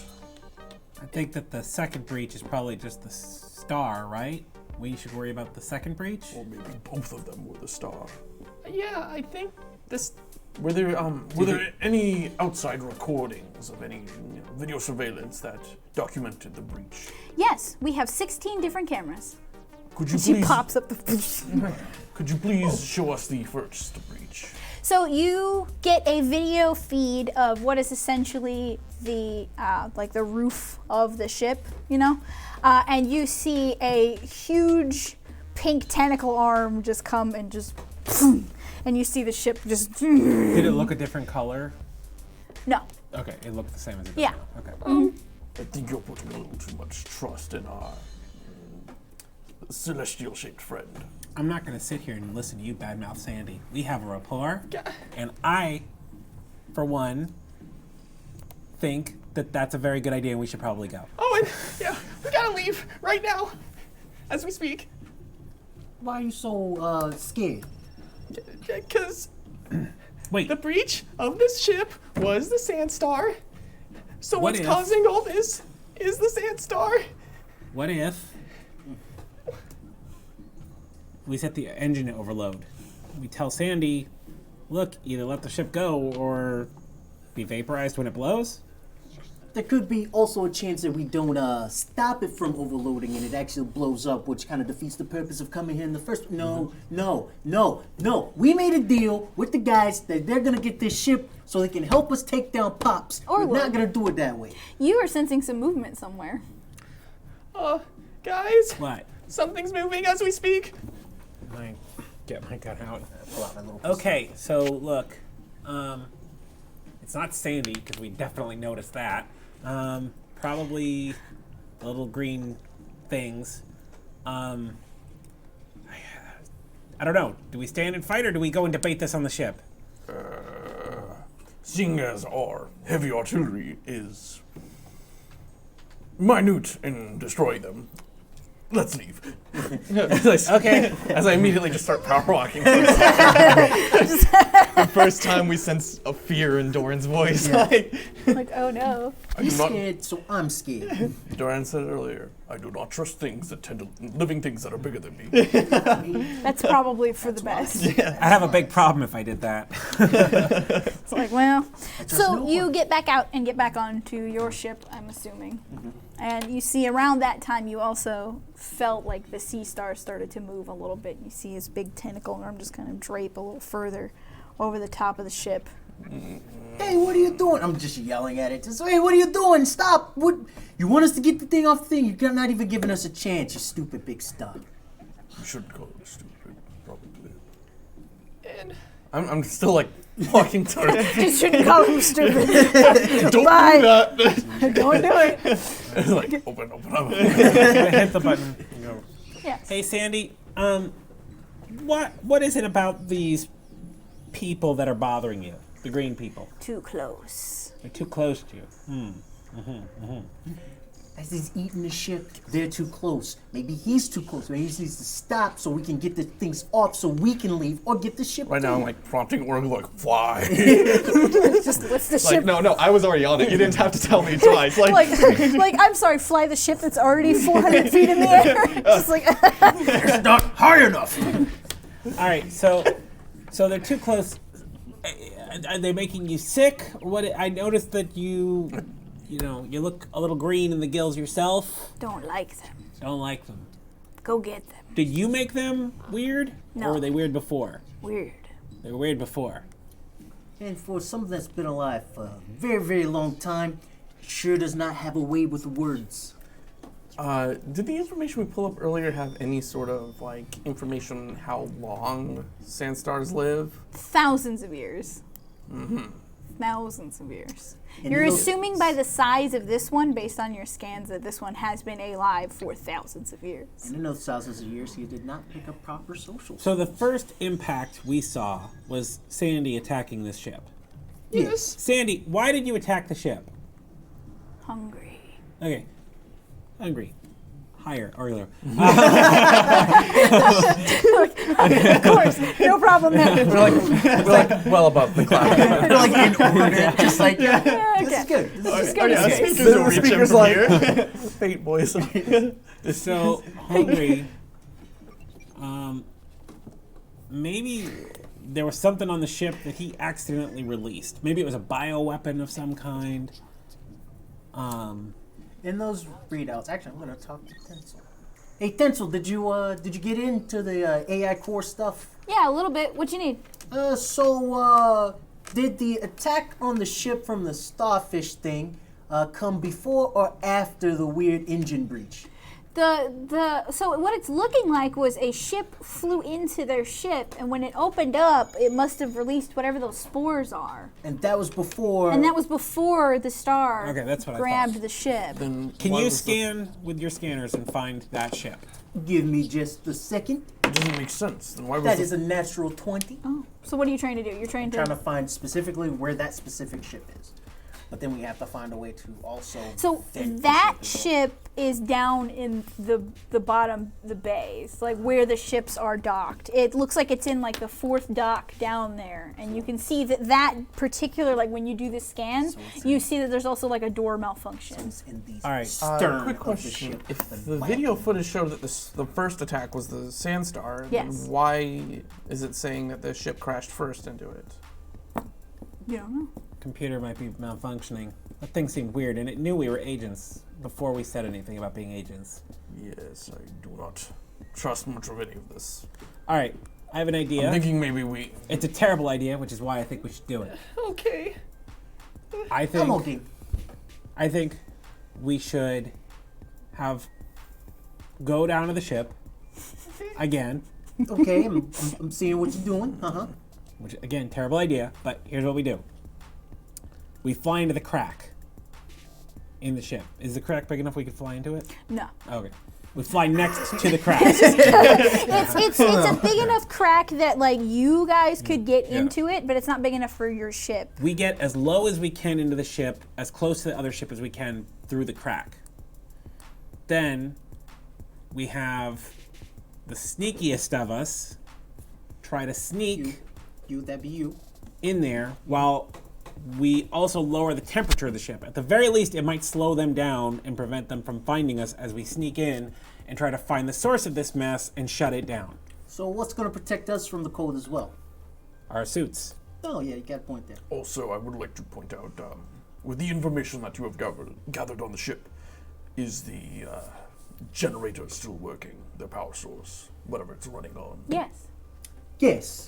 I think that the second breach is probably just the star, right? We should worry about the second breach? Or maybe both of them were the star. Yeah, I think this. Were there any outside recordings of any video surveillance that documented the breach? Yes, we have 16 different cameras. Could you She please pops up the. Could you please show us the first breach? So you get a video feed of what is essentially the like the roof of the ship, you know, and you see a huge pink tentacle arm just come and just, and you see the ship just. Did it look a different color? No. Okay, it looked the same as it does Yeah. now. Okay. I think you're putting a little too much trust in our celestial-shaped friend. I'm not going to sit here and listen to you badmouth Sandy. We have a rapport, and I, for one, think that that's a very good idea and we should probably go. Oh, and yeah, we gotta leave right now, as we speak, Why are you so scared? because Wait, the breach of this ship was the Sandstar. So What what's if- causing all this is the Sandstar. what if we set the engine to overload? We tell Sandy, look, either let the ship go or be vaporized when it blows? There could be also a chance that we don't stop it from overloading and it actually blows up, which kind of defeats the purpose of coming here in the first. No. We made a deal with the guys that they're gonna get this ship so they can help us take down Pops. Or We're not would. gonna do it that way. You are sensing some movement somewhere. Guys, What? something's moving as we speak. I get my gun out. Pull out my little Okay, so look, it's not Sandy because we definitely noticed that. Probably the little green things. I don't know. Do we stand and fight or do we go and debate this on the ship? Seeing as our heavy artillery is minute in destroying them, let's leave. Okay. As I immediately just start power walking. The first time we sense a fear in Doran's voice. Like, oh no. He's not- scared, so I'm scared. Doran said earlier, I do not trust things that living things that are bigger than me. That's probably for the best. I have a big problem if I did that. It's like, well. trust So no you one. get back out and get back onto your ship, I'm assuming. And you see around that time you also felt like the sea star started to move a little bit. You see his big tentacle arm just kind of drape a little further over the top of the ship. Hey, what are you doing? I'm just yelling at it. Just, hey, what are you doing? Stop! What? You want us to get the thing off the thing? You're not even giving us a chance, you stupid big stuff. You shouldn't call it stupid, probably. And I'm still like walking towards. Just shouldn't call him stupid. don't Bye. do that. Don't do it. It's like, open up. Hit the button. and go, Yes. hey, Sandy, What is it about these people that are bothering you? The green people. Too close. They're too close to you. As he's eating the ship, they're too close. Maybe he's too close. Maybe he needs to stop so we can get the things off so we can leave or get the ship Right now, too. I'm like prompting Org, like, fly. Just what's the Like, ship? no, I was already on it. You didn't have to tell me twice. Like, I'm sorry, fly the ship that's already 400 feet in the air. Just like, It's not high enough. All right, so they're too close. Are they making you sick? What? I noticed that you look a little green in the gills yourself. don't like them. Don't like them. Go get them. Did you make them weird? No. Or were they weird before? Weird. They were weird before. And for something that's been alive for a very, very long time, it sure does not have a way with words. Did the information we pulled up earlier have any sort of like information on how long sandstars live? Thousands of years. Thousands of years. And You're look- assuming by the size of this one, based on your scans, that this one has been alive for thousands of years. And in those thousands of years, he did not pick up proper social. So the first impact we saw was Sandy attacking this ship. Yes. Sandy, why did you attack the ship? Hungry. Okay. Hungry. Higher, or lower. Of course, no problem there. We're like well above the cloud. They're like in orbit, just like, this Okay. is good. This is Good, yeah, it's good. speakers will reach him from here. Fate boys. So hungry. Maybe there was something on the ship that he accidentally released. Maybe it was a bioweapon of some kind. In those readouts, actually, I'm gonna talk to Tencel. Hey, Tencel, did you get into the AI core stuff? Yeah, a little bit. What you need? Did the attack on the ship from the starfish thing come before or after the weird engine breach? So what it's looking like was a ship flew into their ship, and when it opened up, it must have released whatever those spores are. And that was before. And that was before the star Okay, that's what I grabbed thought. the ship. Then Can why you was the- scan with your scanners and find that ship? Give me just a second. It doesn't make sense. Then why was That the is a natural 20. Oh, so what are you trying to do? You're trying Trying to to. find specifically where that specific ship is. But then we have to find a way to also. So vent the that as well. ship is down in the bottom, the bays, like where the ships are docked. It looks like it's in like the fourth dock down there, and you can see that particular, like when you do the scans, So it's you see that there's also like a door malfunction. It's in the All right. stern quick of the question. ship. If the the land. video footage showed that the first attack was the Sandstar, then Yes. why is it saying that the ship crashed first into it? You don't know. Computer might be malfunctioning. That thing seemed weird, and it knew we were agents before we said anything about being agents. Yes, I do not trust much of any of this. All right, I have an idea. I'm thinking maybe we. It's a terrible idea, which is why I think we should do it. Okay. I think I'm okay. I think we should go down to the ship again, Okay, I'm seeing what you're doing. which again, terrible idea, but here's what we do. We fly into the crack in the ship. Is the crack big enough we could fly into it? No. Okay. We fly next to the crack. It's a big enough crack that like you guys could get Yeah. into it, but it's not big enough for your ship. We get as low as we can into the ship, as close to the other ship as we can through the crack. Then we have the sneakiest of us try to sneak That'd be you. in there while we also lower the temperature of the ship. At the very least, it might slow them down and prevent them from finding us as we sneak in and try to find the source of this mess and shut it down. So what's going to protect us from the cold as well? Our suits. Oh yeah, you got a point there. Also, I would like to point out, with the information that you have gathered on the ship, is the generator still working? The power source, whatever it's running on. Yes. Yes.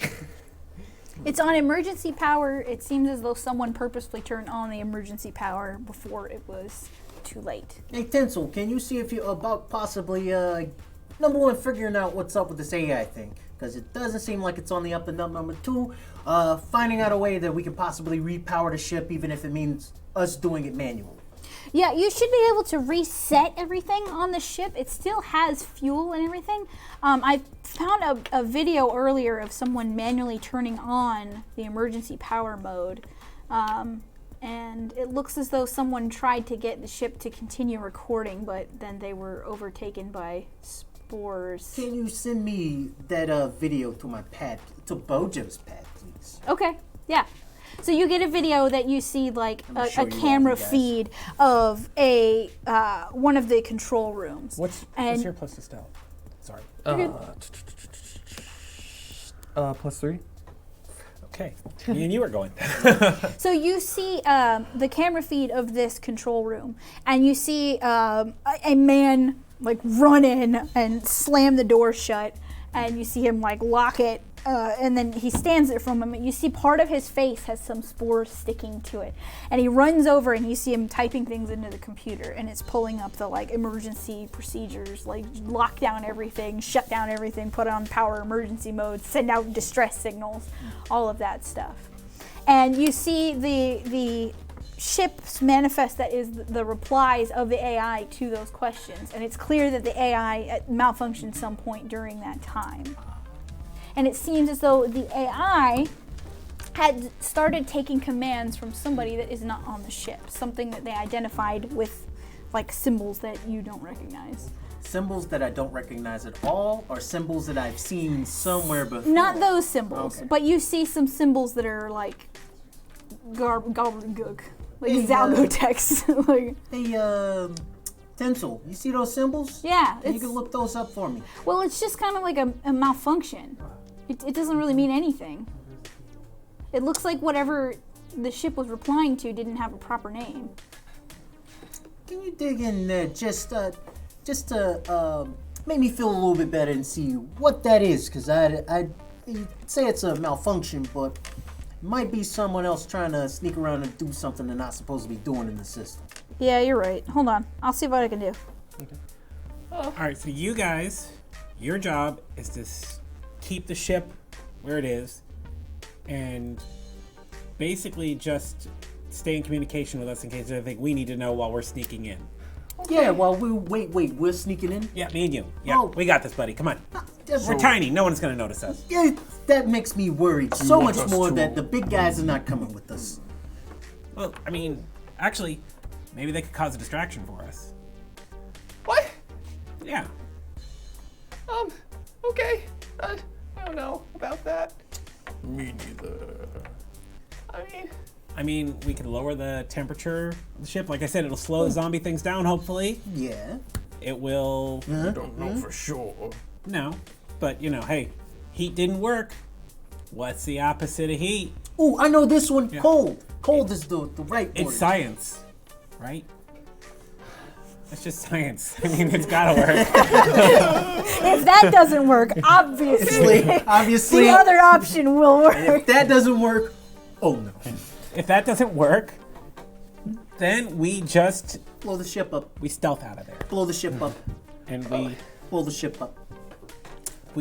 It's on emergency power. It seems as though someone purposefully turned on the emergency power before it was too late. Hey Tencel, can you see if you're about possibly number one, figuring out what's up with this AI thing? Because it doesn't seem like it's on the up and up. Number two, finding out a way that we can possibly repower the ship, even if it means us doing it manually. Yeah, you should be able to reset everything on the ship. It still has fuel and everything. I found a video earlier of someone manually turning on the emergency power mode. And it looks as though someone tried to get the ship to continue recording, but then they were overtaken by spores. Can you send me that video to my pad, to Bojo's pad, please? Okay, yeah. So you get a video that you see like show a you all, camera you guys. feed of a one of the control rooms. What's your plus to stealth? Sorry. +3. Okay. Me and you are going. So you see the camera feed of this control room, and you see a man like run in and slam the door shut, and you see him like lock it, and then he stands there for a moment. You see part of his face has some spores sticking to it, and he runs over and you see him typing things into the computer, and it's pulling up the like emergency procedures, like lock down everything, shut down everything, put on power emergency mode, send out distress signals, all of that stuff. And you see the ship's manifest that is the replies of the AI to those questions, and it's clear that the AI malfunctioned some point during that time. And it seems as though the AI had started taking commands from somebody that is not on the ship, something that they identified with like symbols that you don't recognize. Symbols that I don't recognize at all, or symbols that I've seen somewhere before? Not those symbols, Okay. but you see some symbols that are like gobbledygook, like Hey, Zalgo text. Like, Hey, Tinsel, you see those symbols? yeah, You it's, can look those up for me. well, it's just kind of like a malfunction. It doesn't really mean anything. It looks like whatever the ship was replying to didn't have a proper name. Can you dig in there just to make me feel a little bit better and see what that is? Because I say it's a malfunction, but it might be someone else trying to sneak around and do something they're not supposed to be doing in the system. Yeah, you're right. Hold on. I'll see what I can do. All right, so you guys, your job is to keep the ship where it is and basically just stay in communication with us in case there's anything we need to know while we're sneaking in. Yeah, well, wait, we're sneaking in? Yeah, me and you. Yeah, Oh. we got this, buddy. Come on. We're tiny. No one's going to notice us. Yeah, that makes me worried so want much us more to- that the big guys are not coming with us. Well, I mean, actually, maybe they could cause a distraction for us. What? Yeah. Okay. I don't know about that. Me neither. I mean, I mean, we could lower the temperature of the ship. Like I said, it'll slow the zombie things down, hopefully. Yeah. It will... I don't know for sure. No. But, you know, hey, heat didn't work. What's the opposite of heat? Ooh, I know this one. Yeah. Cold. Cold is the right word. It's science, right? It's just science. I mean, it's gotta work. If that doesn't work, obviously, Obviously, the other option will work. if that doesn't work, oh no. If that doesn't work, then we just Blow the ship up. we stealth out of there, Blow the ship up. and we Blow the ship up.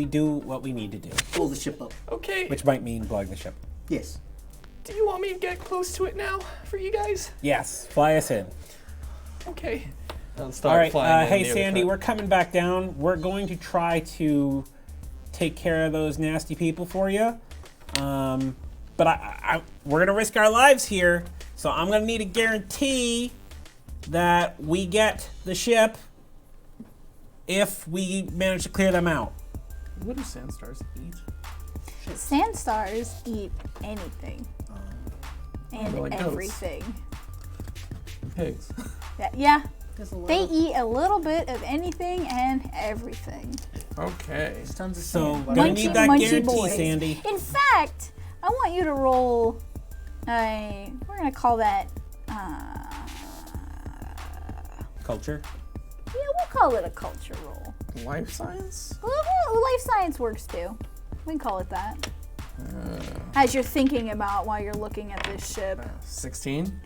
do what we need to do, Blow the ship up. okay. which might mean blowing the ship. Yes. Do you want me to get close to it now for you guys? Yes, fly us in. Okay. I'll All start right, flying in hey near the Sandy, front. we're coming back down. We're going to try to take care of those nasty people for you, but we're gonna risk our lives here. So I'm gonna need a guarantee that we get the ship if we manage to clear them out. What do sand stars eat? Sand stars eat anything and They're like goats. everything. Pigs. Yeah, There's a lot they of eat a little bit of anything and everything. Okay. tons of So sand. gonna Munchy, need that munchy guarantee, boys. Sandy. In fact, I want you to roll we're gonna call that, Culture. yeah, we'll call it a culture roll. Life science? Well, life science works too. We can call it that. As you're thinking about while you're looking at this ship. 16?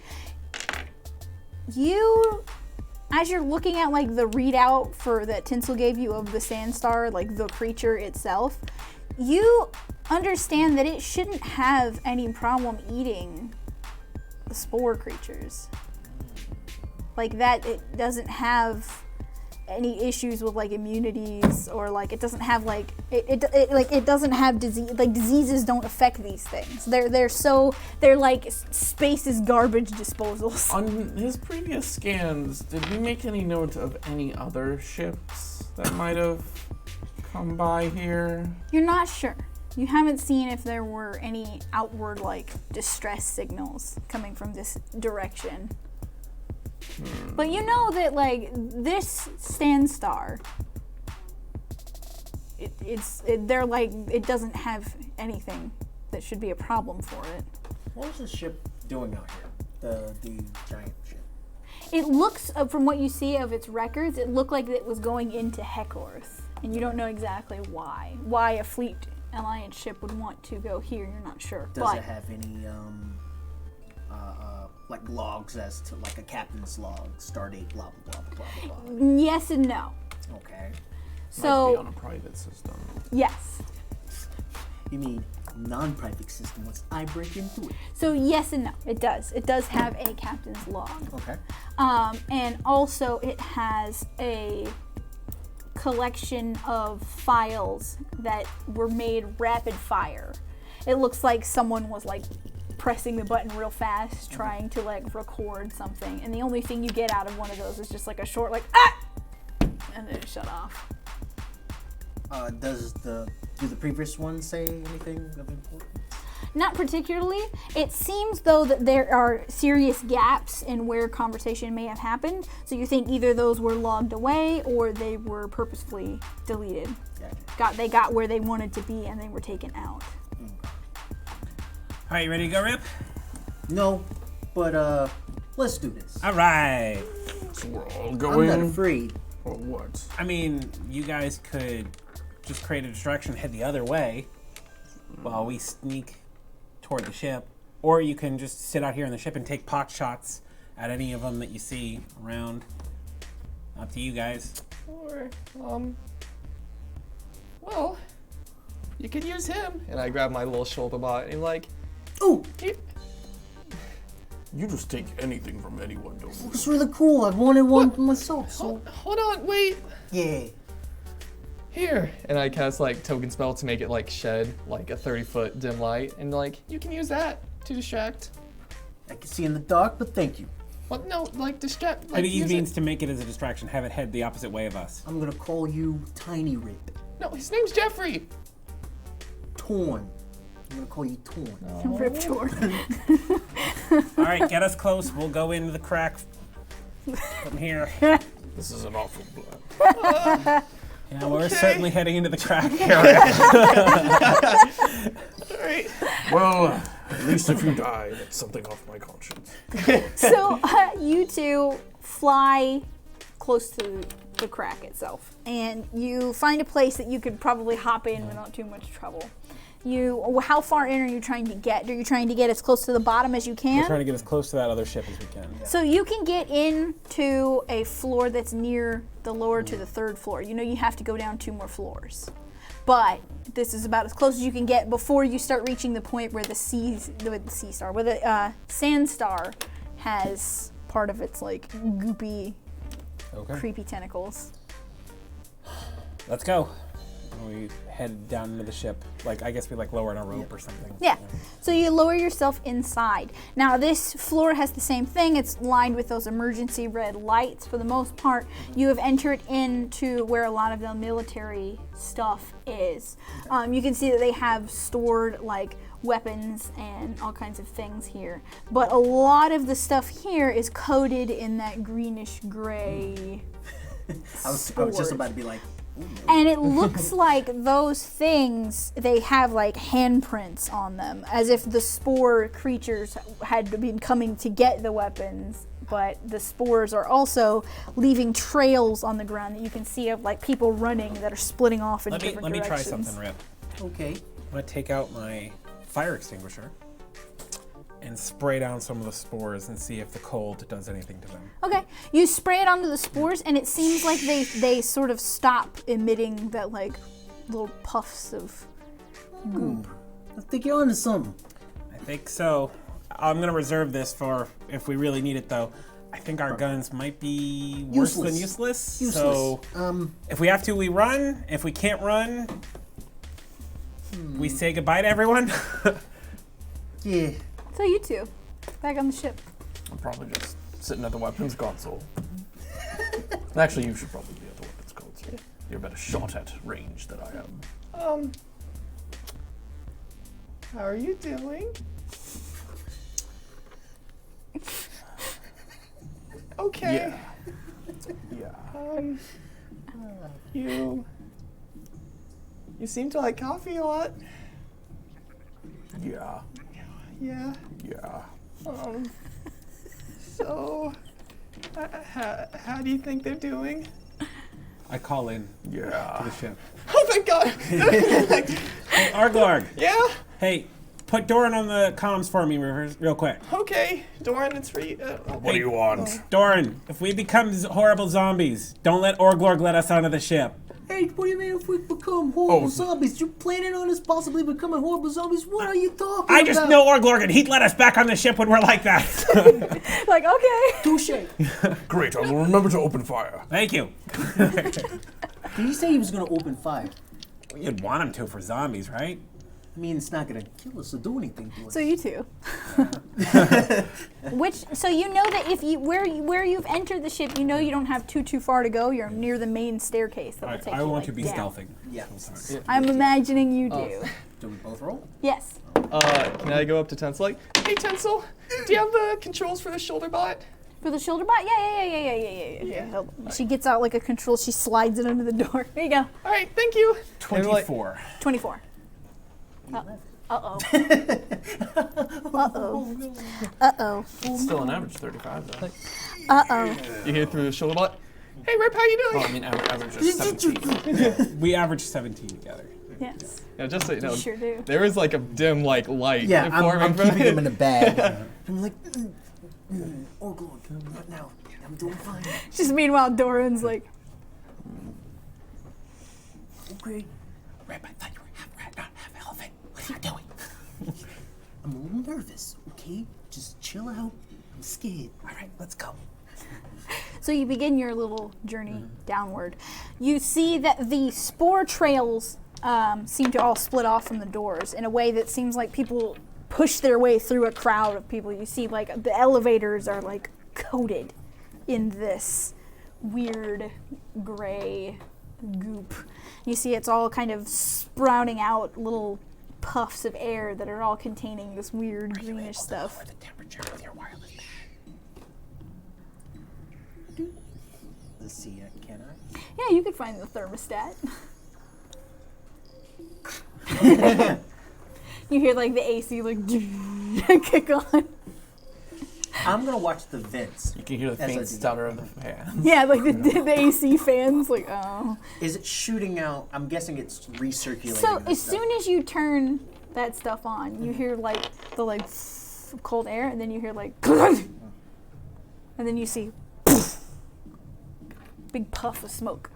As you're looking at like the readout for that Tinsel gave you of the sand star, like the creature itself, you understand that it shouldn't have any problem eating the spore creatures. Like that, it doesn't have any issues with like immunities or like it doesn't have like it doesn't have disease. Like diseases don't affect these things. They're like space is garbage disposals. On his previous scans, did we make any note of any other ships that might have come by here? You're not sure. You haven't seen if there were any outward like distress signals coming from this direction. But you know that like this Sandstar, they're like it doesn't have anything that should be a problem for it. What was the ship doing out here? The giant ship. It looks, from what you see of its records, it looked like it was going into Hecorth, and you don't know exactly why. Why a fleet alliance ship would want to go here, you're not sure. Does it have any like logs as to like a captain's log, stardate, blah blah blah blah blah? Yes and no. Okay. So Might be on a private system. yes. You mean non-private system once I break into it? So yes and no. It does. It does have a captain's log. Okay. And also it has a collection of files that were made rapid fire. It looks like someone was like pressing the button real fast trying to like record something, and the only thing you get out of one of those is just like a short like ah, and then it shut off. Do the previous ones say anything of importance? Not particularly. It seems though that there are serious gaps in where conversation may have happened, so you think either those were logged away or they were purposefully deleted. Gotcha. They got where they wanted to be and they were taken out. All right, you ready to go, Rip? No, but let's do this. All right. So we're all I'm going. not afraid. Or what? I mean, you guys could just create a distraction, head the other way while we sneak toward the ship. Or you can just sit out here in the ship and take pot shots at any of them that you see around. Up to you guys. Or, well, you could use him. And I grab my little shoulder bot and like, Ooh, You just take anything from anyone, don't you? it's really cool. I wanted one myself. So hold on, wait. yeah. Here. And I cast like token spell to make it like shed like a 30-foot dim light. And like, you can use that to distract. I can see in the dark, but thank you. Well, no, like distract. I Like, mean, he use means it. to make it as a distraction, have it head the opposite way of us. I'm gonna call you Tiny Rip. No, his name's Jeffrey. Torn. I'm gonna call you Torn. Rip Jordan. All right, get us close. We'll go into the crack from here. This is an awful blood. Yeah, we're certainly heading into the crack area. All right. Well, at least if you die, that's something off my conscience. So you two fly close to the crack itself, and you find a place that you could probably hop in without too much trouble. How far in are you trying to get? Are you trying to get as close to the bottom as you can? We're trying to get as close to that other ship as we can. So you can get into a floor that's near the lower to the third floor. You know you have to go down 2 more floors. But this is about as close as you can get before you start reaching the point where the Sandstar has part of its like goopy, creepy tentacles. Let's go. We head down into the ship. Like, I guess we like lower on a rope or something. Yeah. So you lower yourself inside. Now this floor has the same thing. It's lined with those emergency red lights. For the most part, you have entered into where a lot of the military stuff is. You can see that they have stored like weapons and all kinds of things here. But a lot of the stuff here is coated in that greenish gray. I was just about to be like, And it looks like those things, they have like handprints on them, as if the spore creatures had been coming to get the weapons, but the spores are also leaving trails on the ground that you can see of like people running that are splitting off in different Let me try directions. something, Rip. okay. I'm going to take out my fire extinguisher and spray down some of the spores and see if the cold does anything to them. Okay, you spray it onto the spores and it seems like they sort of stop emitting that like little puffs of goop. I think you're onto something. I think so. I'm going to reserve this for if we really need it, though. I think our guns might be worse than useless. So Useless. if we have to, we run. If we can't run, we say goodbye to everyone. Yeah. So you two, back on the ship. I'm probably just sitting at the weapons console. Actually, you should probably be at the weapons console. You're a better shot at range than I am. How are you doing? Okay. Yeah. You seem to like coffee a lot. Yeah. Yeah. Yeah. So, how do you think they're doing? I call in to Yeah. the ship. Oh my god! Hey, Arglorg. Yeah? Hey, put Doran on the comms for me real quick. Okay, Doran, it's for you. What do you want? Doran, if we become horrible zombies, don't let Orglorg let us onto the ship. Hey, what do you mean if we become horrible zombies? You're planning on us possibly becoming horrible zombies? What are you talking about? I just know Orglorg, and he'd let us back on the ship when we're like that. Like, okay. Touche. Great, I will remember to open fire. Thank you. Did he say he was gonna open fire? You'd want him to for zombies, right? I mean, it's not gonna kill us or do anything to us. So you two. So you know that if you where you've entered the ship, you know you don't have too far to go. You're near the main staircase that will take I you want like, to be down. stealthing. Yeah. I'm imagining you do. Do we both roll? Yes. Can I go up to Tencel like, hey Tencel, do you have the controls for the shoulder bot? For the shoulder bot? Yeah. Hold on. She gets out like a control. She slides it under the door. There you go. All right, thank you. 24. 24. Uh-oh. Uh-oh. Still an average 35 though. Uh-oh. You hear through the shoulder bot. Hey Rip, how you doing? Oh, I mean average is 17. We averaged 17 together. Yes. Yeah, just so you know, You sure do. there is like a dim like light. Yeah, I'm forming from keeping it. him in a bag. I'm like, oh God, what now? I'm doing fine. Just meanwhile, Doran's like, Okay. Rip, I thought you were half rat, not half elephant. What are you doing? I'm a little nervous, okay? Just chill out. I'm scared. All right, let's go. so you begin your little journey downward. You see that the spore trails seem to all split off from the doors in a way that seems like people push their way through a crowd of people. You see like the elevators are like coated in this weird gray goop. You see it's all kind of sprouting out little puffs of air that are all containing this weird greenish stuff. Lower the temperature with your wireless pad. Let's see, can I? Yeah, you could find the thermostat. You hear like the AC like kick on. I'm gonna watch the vents. You can hear the As I faint do. stutter of the fan. Yeah, like the AC fans like oh. Is it shooting out? I'm guessing it's recirculating. So and as stuff. soon as you turn that stuff on, you hear like the like cold air, and then you hear like, and then you see big puff of smoke.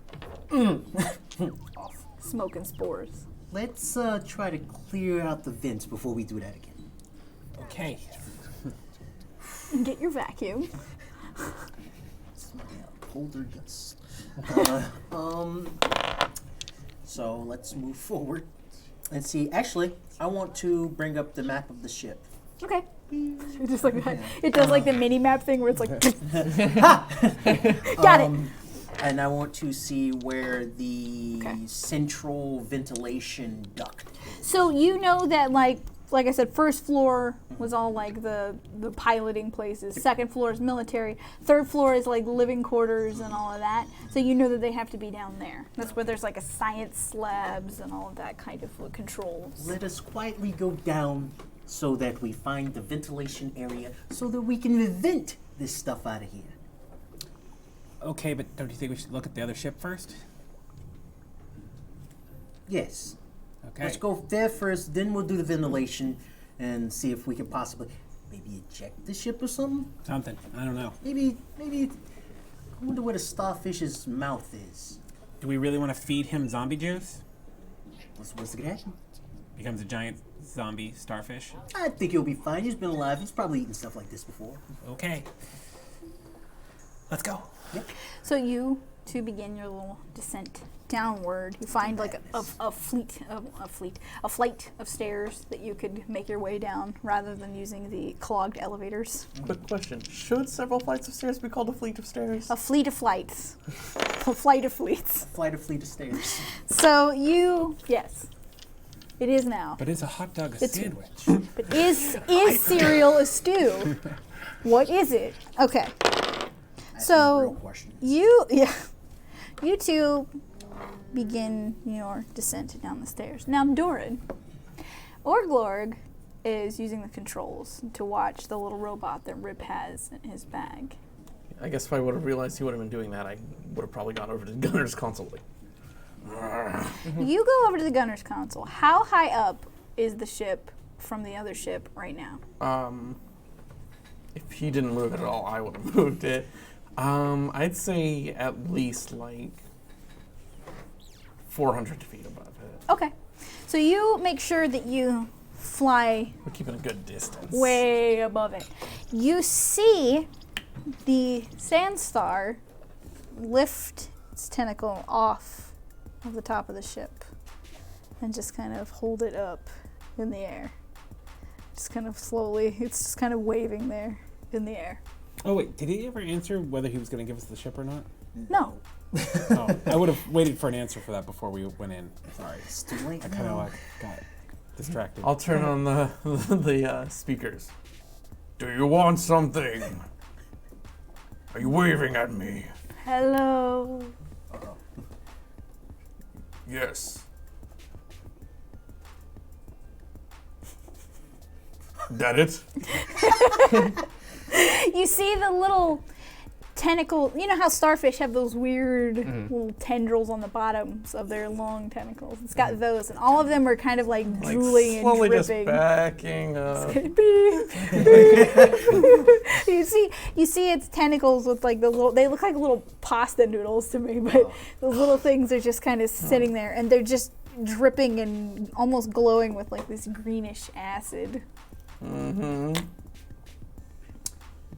Smoke and spores. Let's try to clear out the vents before we do that again. Okay. Get your vacuum. Colder gusts. So let's move forward. Let's see. Actually, I want to bring up the map of the ship. Okay. Just like that. It does like the mini map thing where it's like, got it. And I want to see where the central ventilation duct is. So you know that like I said, first floor was all like the piloting places. Second floor is military. Third floor is like living quarters and all of that. So you know that they have to be down there. That's where there's like a science labs and all of that kind of controls. Let us quietly go down so that we find the ventilation area so that we can vent this stuff out of here. Okay, but don't you think we should look at the other ship first? Yes. Okay. Let's go there first, then we'll do the ventilation and see if we can possibly maybe eject the ship or something. Something. I don't know. Maybe I wonder where the starfish's mouth is. Do we really want to feed him zombie juice? What's gonna happen? Becomes a giant zombie starfish? I think he'll be fine. He's been alive. He's probably eaten stuff like this before. Okay. Let's go. So you two begin your little descent downward. You find like a flight of stairs that you could make your way down rather than using the clogged elevators. Quick question. Should several flights of stairs be called a fleet of stairs? A fleet of flights. A flight of fleets. Flight of stairs. So yes, it is now. But is a hot dog a sandwich? But is cereal a stew? What is it? Okay. So you two begin your descent down the stairs. Now, Doran, Orglorg is using the controls to watch the little robot that Rip has in his bag. I guess if I would have realized he would have been doing that, I would have probably gone over to the gunner's console. You go over to the gunner's console. How high up is the ship from the other ship right now? If he didn't move it at all, I would have moved it. I'd say at least like 400 feet above it. Okay. So you make sure that you fly We're keeping a good distance. way above it. You see the Sandstar lift its tentacle off of the top of the ship and just kind of hold it up in the air. Just kind of slowly, it's just kind of waving there in the air. Oh, wait. Did he ever answer whether he was going to give us the ship or not? No. Oh, I would have waited for an answer for that before we went in. Sorry. It's too late. I kind of got distracted. I'll turn on the speakers. Do you want something? Are you waving at me? Hello. Yes. That it? You see the little tentacle, you know how starfish have those weird little tendrils on the bottoms of their long tentacles? It's got those, and all of them are kind of like drooling and slowly dripping. just backing up. Beep, beep. you see its tentacles with like the little, they look like little pasta noodles to me, but those little things are just kind of sitting there, and they're just dripping and almost glowing with like this greenish acid. Mm-hmm.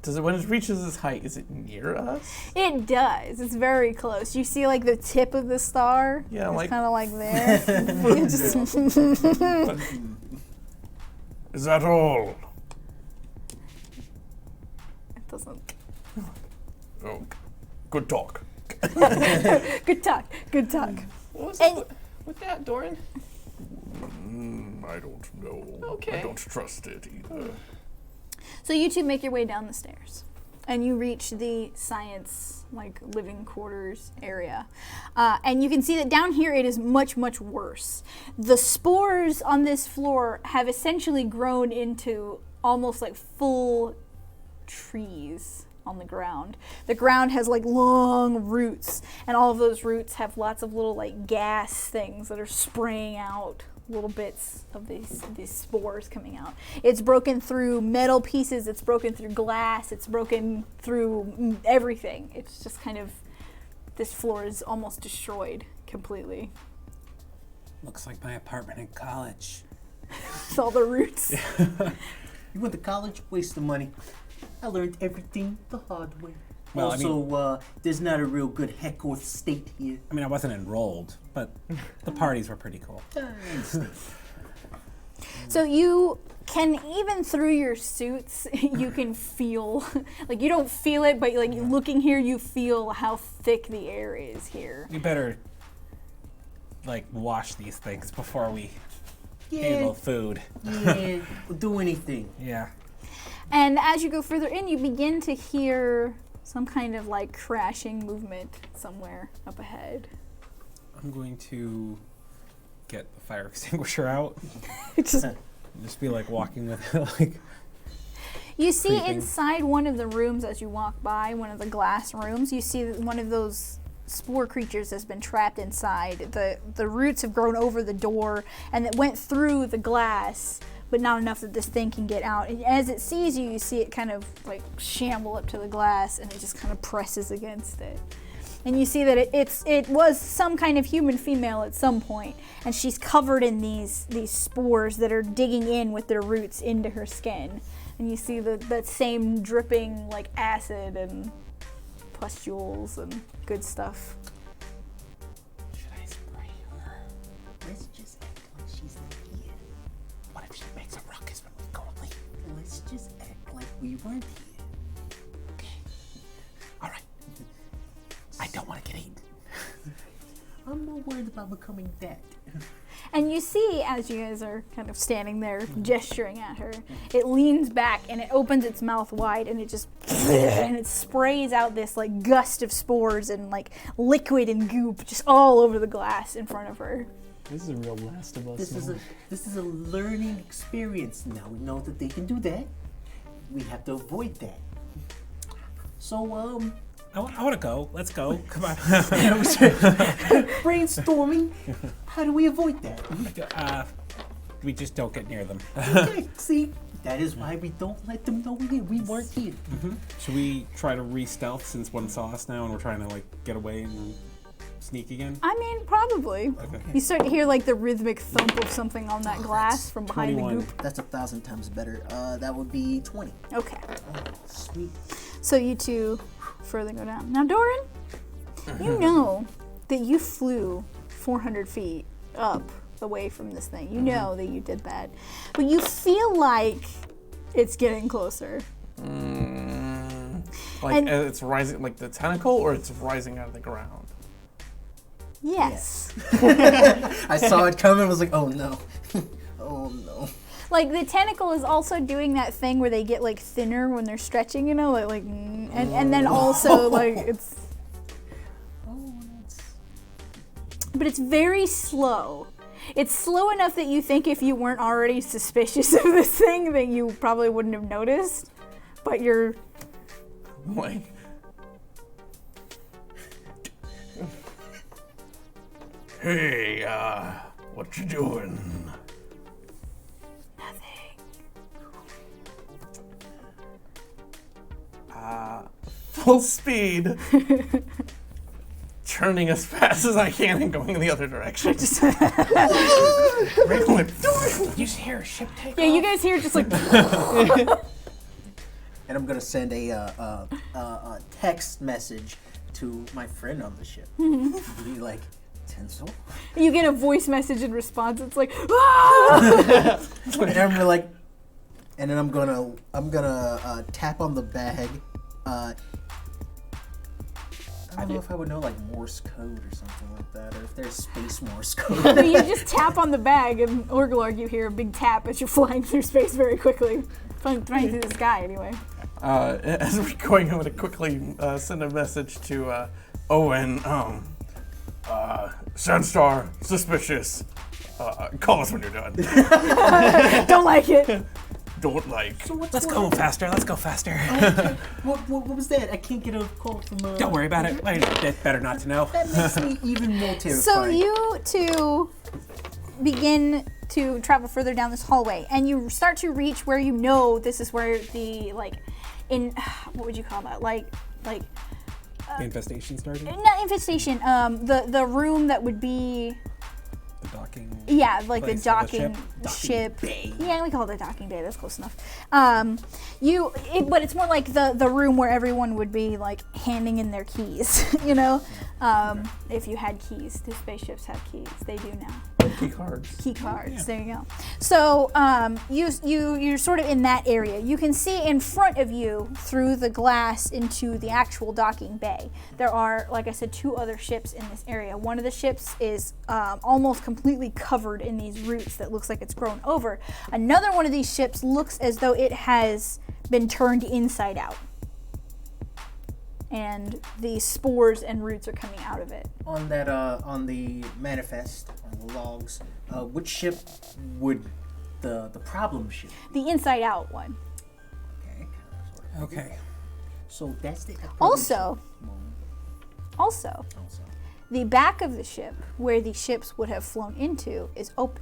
Does it, when it reaches its height, is it near us? It does. It's very close. You see like the tip of the star. Yeah, it's like kind of like there. You just Is that all? it doesn't. Oh, good talk. Good talk. Good talk. What was And- up with that, Doran? I don't know. Okay. I don't trust it either. So you two make your way down the stairs, and you reach the science, like, living quarters area. And you can see that down here it is much, much worse. The spores on this floor have essentially grown into almost like full trees on the ground. The ground has like long roots, and all of those roots have lots of little like gas things that are spraying out little bits of these spores coming out. It's broken through metal pieces, it's broken through glass, it's broken through everything. It's just kind of, this floor is almost destroyed completely. Looks like my apartment in college. It's all the roots. You went to college, waste of money. I learned everything the hard way. Well, also, there's not a real good Heckworth state here. I mean, I wasn't enrolled, but the parties were pretty cool. So you can, even through your suits, you can feel, like you don't feel it, but like looking here, you feel how thick the air is here. We better, like, wash these things before we handle food. Yeah, we'll do anything. Yeah. And as you go further in, you begin to hear some kind of like crashing movement somewhere up ahead. I'm going to get the fire extinguisher out. Just Just be like walking with it, like. You see creeping. inside one of the rooms as you walk by, one of the glass rooms, you see that one of those spore creatures has been trapped inside. The roots have grown over the door and it went through the glass, but not enough that this thing can get out. And as it sees you, you see it kind of like shamble up to the glass and it just kind of presses against it. And you see that it was some kind of human female at some point, and she's covered in these spores that are digging in with their roots into her skin. And you see that same dripping like acid and pustules and good stuff. Should I spray her? Let's just act like she's not here. What if she makes a ruckus when we go and leave? Let's just act like we weren't here. Okay. All right. I don't want to get eaten. I'm more worried about becoming that. And you see, as you guys are kind of standing there gesturing at her, it leans back and it opens its mouth wide and it just and it sprays out this like gust of spores and like liquid and goop just all over the glass in front of her. This is a real Last of Us. This is a learning experience. Now we know that they can do that. We have to avoid that. So I want to go. Let's go. Come on. brainstorming. How do we avoid that? We just don't get near them. Okay, see, that is why we don't let them know we weren't here. Should we try to re-stealth since one saw us now and we're trying to like get away and sneak again? I mean, probably. Okay. You start to hear like the rhythmic thump of something on that glass from behind 21. the goop. That's 1,000 times better. That would be 20. Okay. Sweet. So you two further go down. Now, Doran, you know that you flew 400 feet up away from this thing. You know that you did that. But you feel like it's getting closer. Like And- it's rising, like the tentacle, or it's rising out of the ground. Yes. I saw it coming. Was like, oh no, oh no. Like the tentacle is also doing that thing where they get like thinner when they're stretching, you know, and then also like it's. But it's very slow. It's slow enough that you think if you weren't already suspicious of this thing, that you probably wouldn't have noticed. But you're. Like, Hey, what you doing? full speed, turning as fast as I can and going in the other direction. You hear a ship take Yeah, you guys hear just like. And I'm gonna send a text message to my friend on the ship. Be like, Tinsel? You get a voice message in response. It's like, ah! And I'm like, and then I'm gonna tap on the bag. I don't know if I would know like Morse code or something like that, or if there's space Morse code. You just tap on the bag, and Orglarg, you hear a big tap as you're flying through space very quickly. Flying through the sky, anyway. As we're going, I'm going to quickly send a message to Owen. Sandstar, suspicious. Call us when you're done. Don't like it. Don't like. So what's Let's going go faster. Let's go faster. on? What was that? I can't get a call from. Don't worry about it. It's better not to know. That makes me even more terrified. So you two begin to travel further down this hallway, and you start to reach where you know this is where the what would you call that? Like The infestation started? not infestation. The room that would be. The docking. Yeah, like place the of the docking ship? ship. bay. Yeah, we call it the docking bay. That's close enough. But it's more like the room where everyone would be like handing in their keys. You know, if you had keys, the spaceships have keys. They do now. Key cards. Key cards. There you go. So you're sort of in that area. You can see in front of you through the glass into the actual docking bay. There are, like I said, 2 other ships in this area. One of the ships is almost completely covered in these roots that looks like it's grown over. Another one of these ships looks as though it has been turned inside out. And the spores and roots are coming out of it. On that, on the manifest, on the logs, which ship would the problem ship be? The inside out one. Okay, sort of. Okay. So that's the Also, Also. the back of the ship, where the ships would have flown into, is open.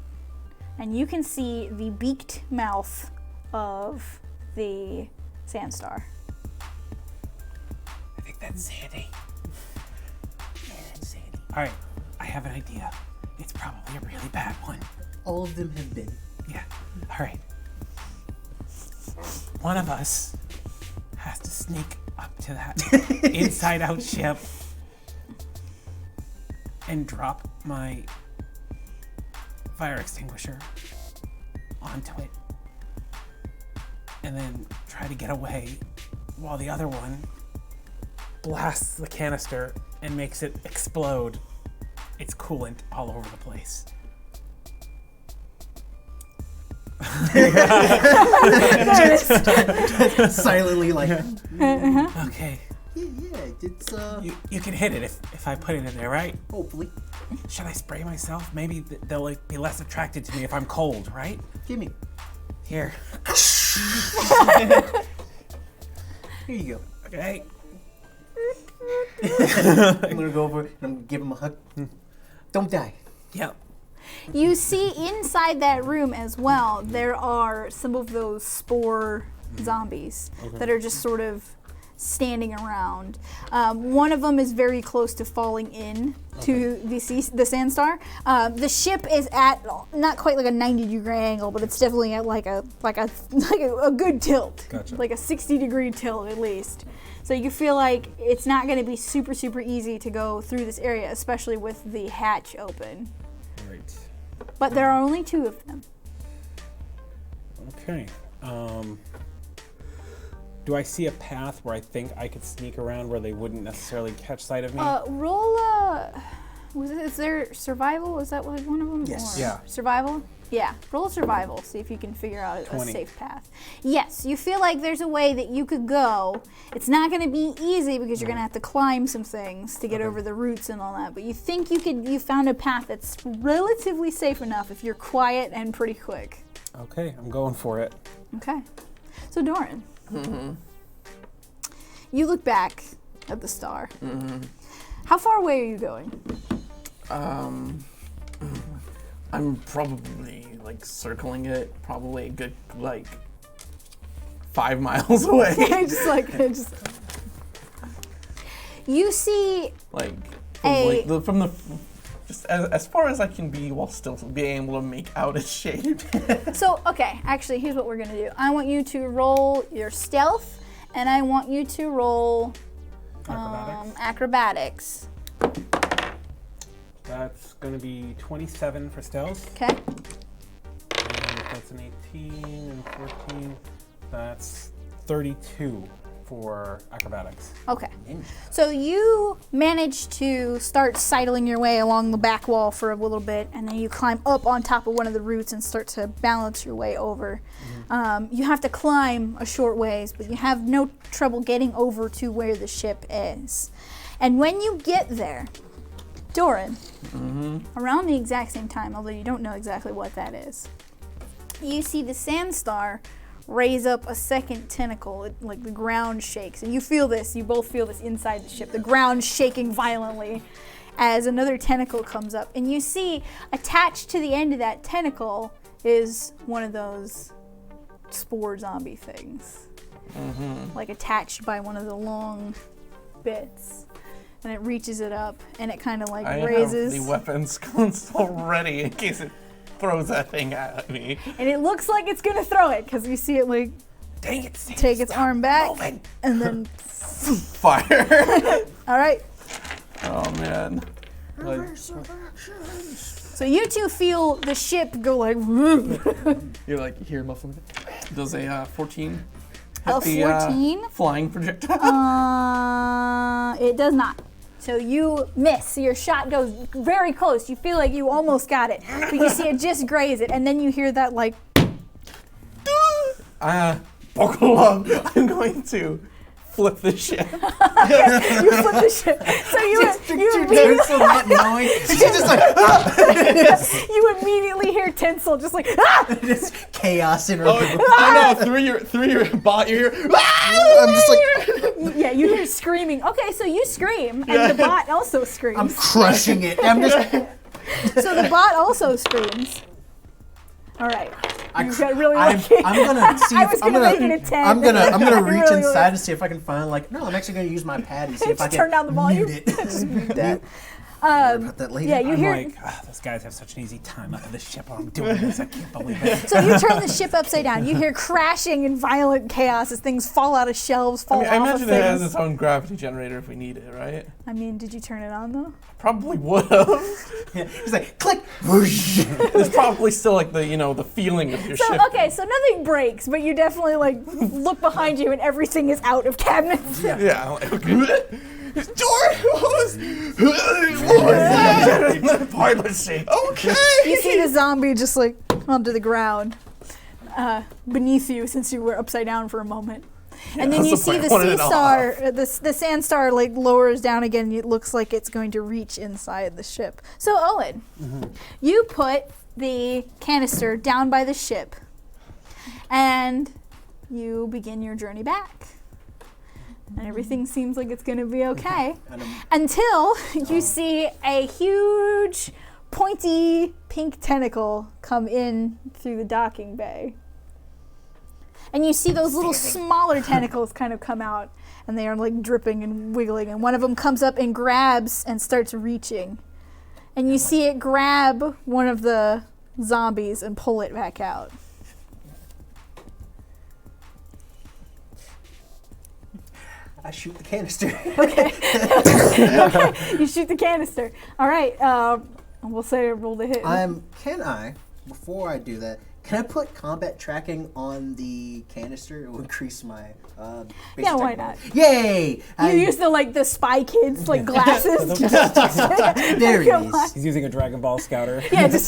And you can see the beaked mouth of the Sandstar. I think that's Sandy. Yeah, that's Sandy. All right. I have an idea. It's probably a really bad one. All of them have been. Yeah. All right. One of us has to sneak up to that inside-out ship and drop my fire extinguisher onto it, and then try to get away while the other one blasts the canister and makes it explode its coolant all over the place. Silently, like, Okay, yeah, it's you can hit it if I put it in there, right? hopefully. Should I spray myself? Maybe they'll like, be less attracted to me if I'm cold, right? Give me. Here. Here you go. Okay. I'm gonna go over and I'm gonna give him a hug. Don't die. Yep. You see inside that room as well, there are some of those spore zombies that are just sort of standing around. One of them is very close to falling in to the Sandstar. The ship is at not quite like a 90-degree angle, but it's definitely at like a good tilt, Gotcha. like a 60-degree tilt at least. So you feel like it's not going to be super easy to go through this area, especially with the hatch open. Right. But there are only 2 of them. Okay. Do I see a path where I think I could sneak around where they wouldn't necessarily catch sight of me? Roll is there survival? Is that one of them? Yes. Or Yeah. Survival? Yeah. Roll survival. See if you can figure out a 20. safe path. Yes, you feel like there's a way that you could go. It's not going to be easy because you're going to have to climb some things to get over the roots and all that. But you think you found a path that's relatively safe enough if you're quiet and pretty quick. Okay, I'm going for it. Okay. So Doran, you look back at the star. How far away are you going? I'm probably like circling it, probably a good like 5 miles away. You see Like A- from the just as far as I can be while still being able to make out its shape. So, okay, actually, here's what we're gonna do. I want you to roll your stealth, and I want you to roll acrobatics. That's going to be 27 for stealth. Okay. And if that's an 18 and 14, that's 32 for acrobatics. Okay. So you manage to start sidling your way along the back wall for a little bit, and then you climb up on top of one of the roots and start to balance your way over. You have to climb a short ways, but you have no trouble getting over to where the ship is. And when you get there, Doran, around the exact same time, although you don't know exactly what that is, you see the Sandstar raise up a second tentacle. Like the ground shakes, and you feel this. You both feel this inside the ship. The ground shaking violently as another tentacle comes up, and you see attached to the end of that tentacle is one of those spore zombie things, like attached by one of the long bits. And it reaches it up, and it kind of like raises. I have the weapons console ready in case it throws that thing at me. And it looks like it's gonna throw it because you see it like Dang it, Sam, take its arm back, moving. and then Fire. all right. Oh man. Like, So you two feel the ship go like. you're like, here, muffling. Does a 14 A hit the 14? flying projectile? It does not. So you miss. Your shot goes very close. You feel like you almost got it, but you see it just graze it, and then you hear that like. Buckle up. I'm going to flip the ship. You flip the ship. So you immediately, not knowing. She's just like, you immediately hear Tinsel just like just chaos in her. I know, through your bot, you hear. I'm just like, yeah, you hear screaming. Okay, so you scream, and the bot also screams. I'm crushing it. I'm just. So the bot also screams. All right. You got really lucky. I'm gonna see. I was gonna make it a 10. I'm gonna reach Really inside to see if I can find like. No, I'm actually gonna use my pad and see if I can turn down the volume. mute it. Just mute that. about that later. Yeah, you I'm hear. like, those guys have such an easy time out of the ship while I'm doing this. I can't believe it. So you turn the ship upside down. You hear crashing and violent chaos as things fall out of shelves, fall I off imagine of it has things. its own gravity generator if we need it, right? I mean, did you turn it on though? Probably would have. Yeah, he's like, click, whoosh. There's probably still like the feeling of your So ship. okay, so nothing breaks, but you definitely like look behind you and everything is out of cabinets. Yeah, I'm like, okay. Door closed. The pilot seat. Okay. You see the zombie just like onto the ground beneath you since you were upside down for a moment. And then that's you the see point. the I wanted sea it star, the sand star like lowers down again. And it looks like it's going to reach inside the ship. So Owen, you put the canister down by the ship and you begin your journey back. And everything seems like it's going to be okay until you see a huge pointy pink tentacle come in through the docking bay. And you see those little smaller tentacles kind of come out and they are like dripping and wiggling, and one of them comes up and grabs and starts reaching. And you see it grab one of the zombies and pull it back out. I shoot the canister. Okay, you shoot the canister. All right, we'll say roll the hit. Can I, before I do that, can I put combat tracking on the canister? It will increase my base Yeah, why attack not? bonus. Yay! You use the Spy Kids like glasses. There it Come on. is. He's using a Dragon Ball scouter. Yeah, just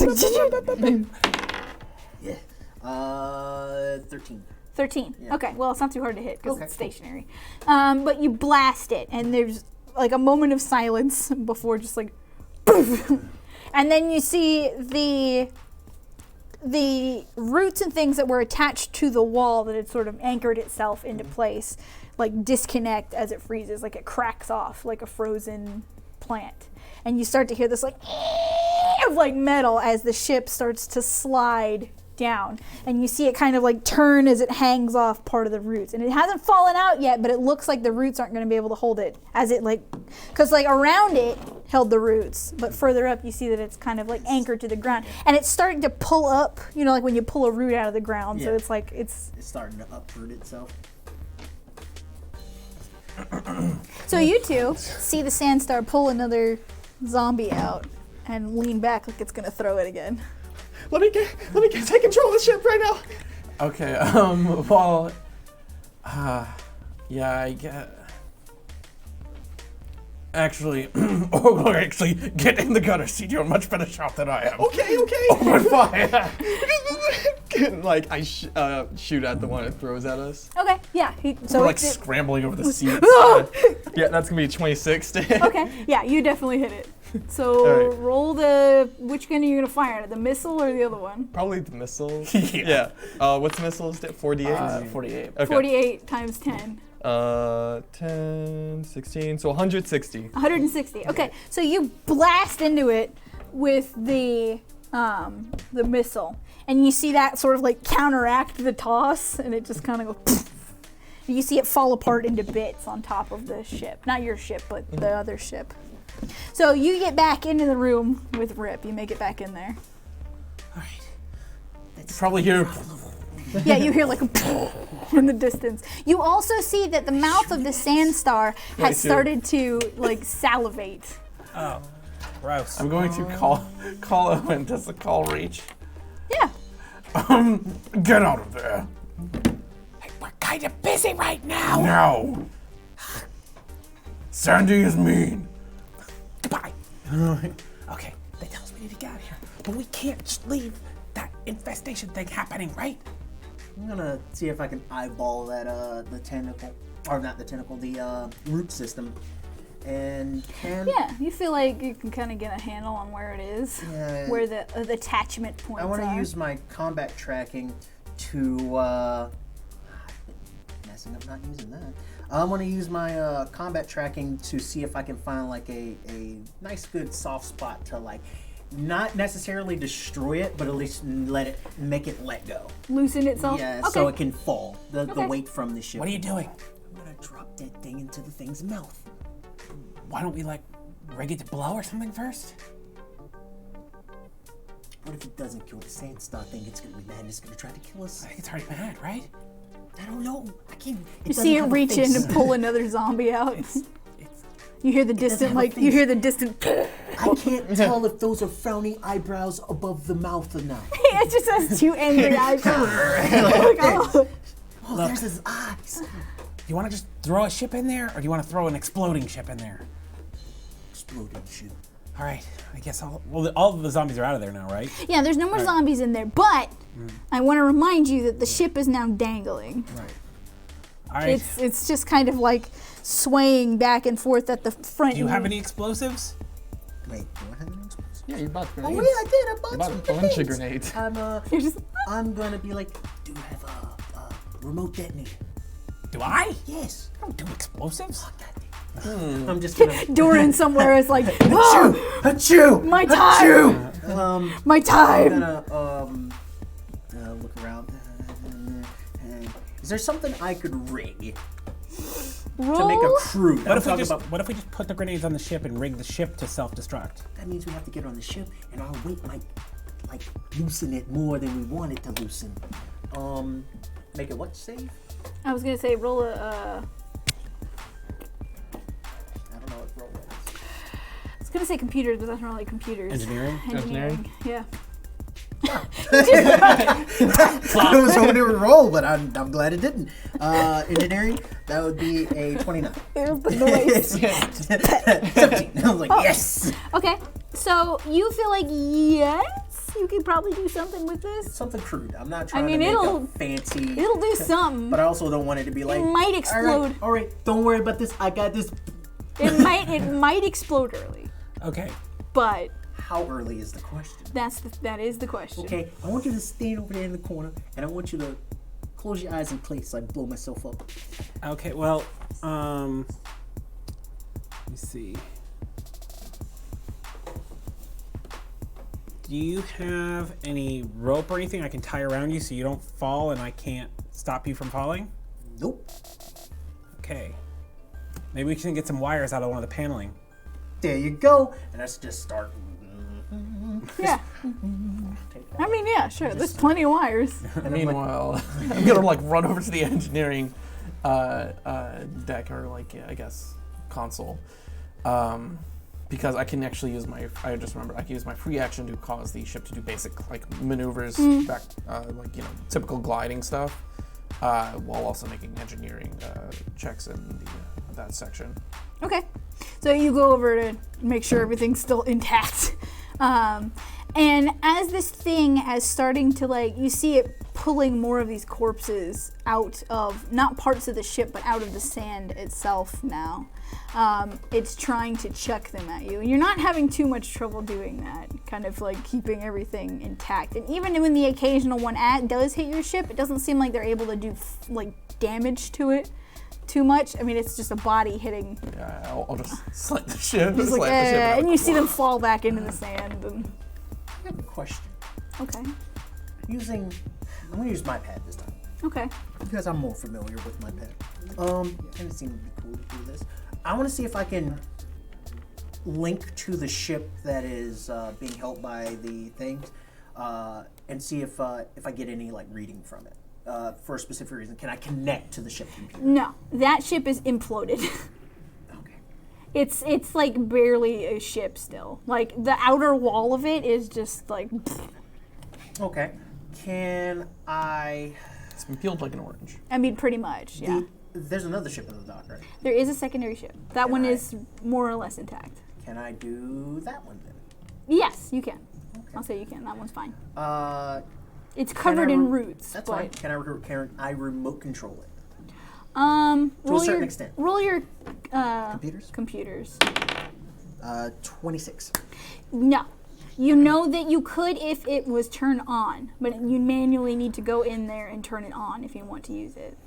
Yeah. 13. 13. Yeah. Okay, well, it's not too hard to hit because Okay, it's cool. stationary. But you blast it, and there's like a moment of silence before just like poof. And then you see the roots and things that were attached to the wall that had sort of anchored itself into place, like disconnect as it freezes, like it cracks off like a frozen plant. And you start to hear this like of like metal as the ship starts to slide down, and you see it kind of like turn as it hangs off part of the roots, and it hasn't fallen out yet, but it looks like the roots aren't going to be able to hold it as it like, because like around it held the roots, but further up you see that it's kind of like anchored to the ground, and it's starting to pull up, you know, like when you pull a root out of the ground. So Yeah. it's like It's starting to uproot itself. so you two see the sand star pull another zombie out and lean back like it's going to throw it again. Let me take control of the ship right now. Okay, yeah, I get. Actually, get in the gutter seat. You're a much better shot than I am. Okay. Open fire. Like I shoot at the one that throws at us. Okay, yeah. So We're like it's- scrambling over the seats. Yeah, that's gonna be 26 to hit. okay, yeah, you definitely hit it. So All right. roll which gun are you gonna fire at? The missile or the other one? Probably the missile. Yeah. What's the missiles? 48? 48. Okay. 48 times 10. 10, 16, so 160. 160. Okay, so you blast into it with the missile, and you see that sort of like counteract the toss, and it just kind of goes. You see it fall apart into bits on top of the ship. Not your ship, but the other ship. So you get back into the room with Rip. You make it back in there. All right. Probably hear. Yeah, you hear like a in the distance. You also see that the mouth of the sand star has started to like salivate. Oh, gross. I'm going to call Owen. Does the call reach? Yeah. Get out of there. We're kind of busy right now. Now. Sandy is mean. Goodbye. Okay, they tell us we need to get out of here, but we can't just leave that infestation thing happening, right? I'm gonna see if I can eyeball that the tentacle, or not the tentacle, the root system, and can. Yeah, you feel like you can kind of get a handle on where it is, Yeah. where the attachment points I want to are. use my combat tracking to. Messing up not using that. I want to use my combat tracking to see if I can find like a nice good soft spot to like not necessarily destroy it, but at least make it let go. Loosen itself. Yeah, Okay. so it can fall. The Okay. weight from the ship. What are you doing? I'm gonna drop that thing into the thing's mouth. Why don't we like rig it to blow or something first? What if it doesn't kill the sand star thing? It's gonna be mad and it's gonna try to kill us. I think it's already mad, right? I don't know. I can't. You see it reach in and pull another zombie out. You hear the distant, you hear the distant. I can't tell if those are frowning eyebrows above the mouth or not. It just has 2 angry eyebrows. Like, oh. Oh, there's his eyes. Do you want to just throw a ship in there, or do you want to throw an exploding ship in there? Exploding ship. All right, I guess all of the zombies are out of there now, right? Yeah, there's no more zombies in there, but I want to remind you that the ship is now dangling. Right. All right. It's just kind of like swaying back and forth at the front. Do you have any explosives? Wait, do I have any explosives? Yeah, you bought Oh grenades. yeah, I did. I bought You bought some a bunch of grenades. grenades. You're just, I'm gonna be like, do you have a remote detonator? Do I? Yes. I don't do explosives. I'm just gonna. Doran somewhere is like, oh, Achoo! my time! My I'm time! gonna look around. Is there something I could rig Roll. to make a crew? What if we just put the grenades on the ship and rig the ship to self-destruct? That means we have to get on the ship, and our weight might like loosen it more than we want it to loosen. Make it what save? I was gonna say roll a. I don't know what roll is. I was gonna say computers, but that's not really computers. Engineering? Engineering? Yeah. I was hoping it would roll, but I'm glad it didn't. Engineering, that would be a 29. It was the noise. 17. I was like, yes! Okay, so you feel like yes, you could probably do something with this. Something crude. I'm not trying mean, to make it'll- a fancy. It'll do something. But I also don't want it to be like. It might explode. All right, don't worry about this. I got this. It might explode early, Okay. but How early is the question? that is the question. Okay, I want you to stand over there in the corner, and I want you to close your eyes in place so I blow myself up. Okay, well, let me see. Do you have any rope or anything I can tie around you so you don't fall and I can't stop you from falling? Nope. Okay. Maybe we can get some wires out of one of the paneling. There you go. And let's just start. Yeah. I mean, yeah, sure. There's plenty of wires. Meanwhile, I'm gonna like run over to the engineering deck or like I guess console, because I can actually use my. I just remember I can use my free action to cause the ship to do basic like maneuvers, back like typical gliding stuff, while also making engineering checks in that section. Okay. So you go over to make sure everything's still intact. And as this thing is starting to you see it pulling more of these corpses out of, not parts of the ship, but out of the sand itself now. It's trying to chuck them at you. And you're not having too much trouble doing that, kind of keeping everything intact. And even when the occasional one does hit your ship, it doesn't seem like they're able to do damage to it too much. I mean, it's just a body hitting. Yeah, I'll just slant the ship. Just slant the ship and you see them fall back into the sand. And I have a question. okay, I'm gonna use my pad this time okay. because I'm more familiar with my pad. And it seemed to be cool to do this. I want to see if I can link to the ship that is being held by the things, and see if I get any reading from it. For a specific reason, can I connect to the ship computer? No, that ship is imploded. Okay. It's barely a ship still. The outer wall of it is just Okay. Can I? It's been peeled like an orange. I mean, pretty much, yeah. There's another ship in the dock, right? There is a secondary ship. That one I- is more or less intact. Can I do that one then? Yes, you can. I'll say you can. That one's fine. It's Can covered I in re- roots. That's but, fine. Can I remote control it? roll certain your, extent. Roll your Computers? computers. 26. No. You know that you could if it was turned on, but you manually need to go in there and turn it on if you want to use it.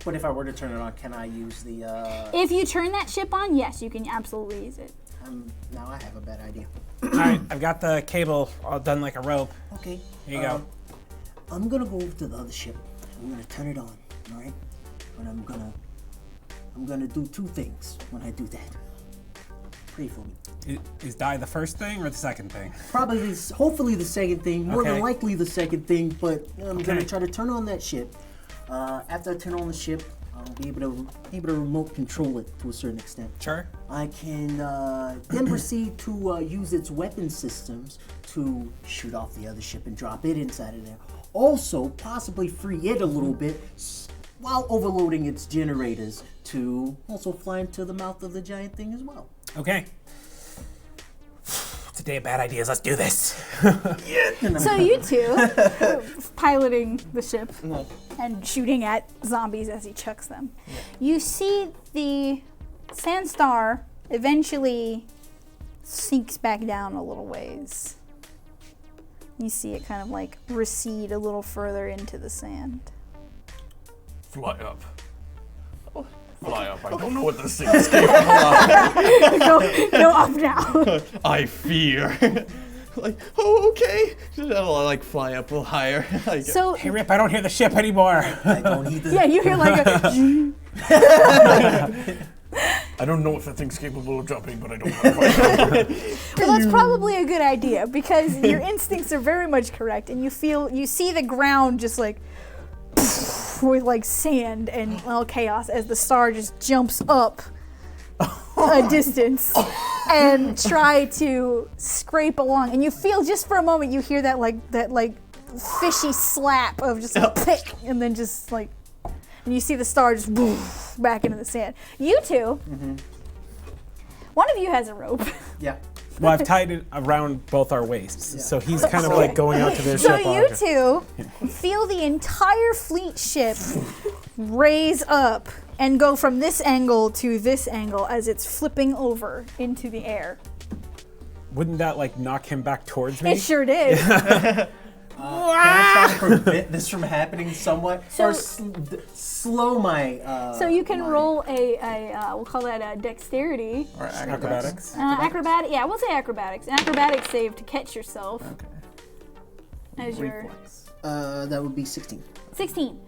But if I were to turn it on, can I use the? If you turn that ship on, yes, you can absolutely use it. Now I have a bad idea. All right, I've got the cable all done like a rope. Okay. Here you go. I'm gonna go over to the other ship. I'm gonna turn it on. All right. And I'm gonna I'm gonna do two things when I do that. Pray for me. Is die the first thing or the second thing? Probably, hopefully the second thing. More than Okay. likely the second thing. But I'm gonna Okay. try to turn on that ship. After I turn on the ship, I'll be able to remote control it to a certain extent. Sure. I can then proceed to use its weapon systems to shoot off the other ship and drop it inside of there. Also, possibly free it a little bit while overloading its generators to also fly into the mouth of the giant thing as well. Okay. Today, bad ideas. Let's do this. So you two, piloting the ship and shooting at zombies as he chucks them, you see the Sand Star eventually sinks back down a little ways. You see it kind of like recede a little further into the sand. Fly up. Fly up. I don't know what this thing is capable of. Go up now. I fear. Like, oh, okay. I'll like fly up a little higher. Like, So Hey, Rip, I don't hear the ship anymore. I don't need the yeah, you hear like a I don't know if that thing's capable of jumping, but I don't want to fight it. Well, that's probably a good idea because your instincts are very much correct, and you see the ground just like with like sand and chaos as the star just jumps up a distance and try to scrape along, and you feel just for a moment you hear that fishy slap of just like pick, and then just like, and you see the star just back into the sand. You two. One of you has a rope. Yeah. Well, I've tied it around both our waists, Yeah. so he's kind of like going out to their So ship. you two feel the entire fleet ship raise up and go from this angle to this angle as it's flipping over into the air. Wouldn't that like knock him back towards me? It sure did. Can I try to prevent this from happening somewhat? So- or slow my... So you can my- roll we'll call that a dexterity. Or Acrobatics. Acrobatic, yeah, we'll say acrobatics. An acrobatics save to catch yourself as your Reflex. That would be 16. 16.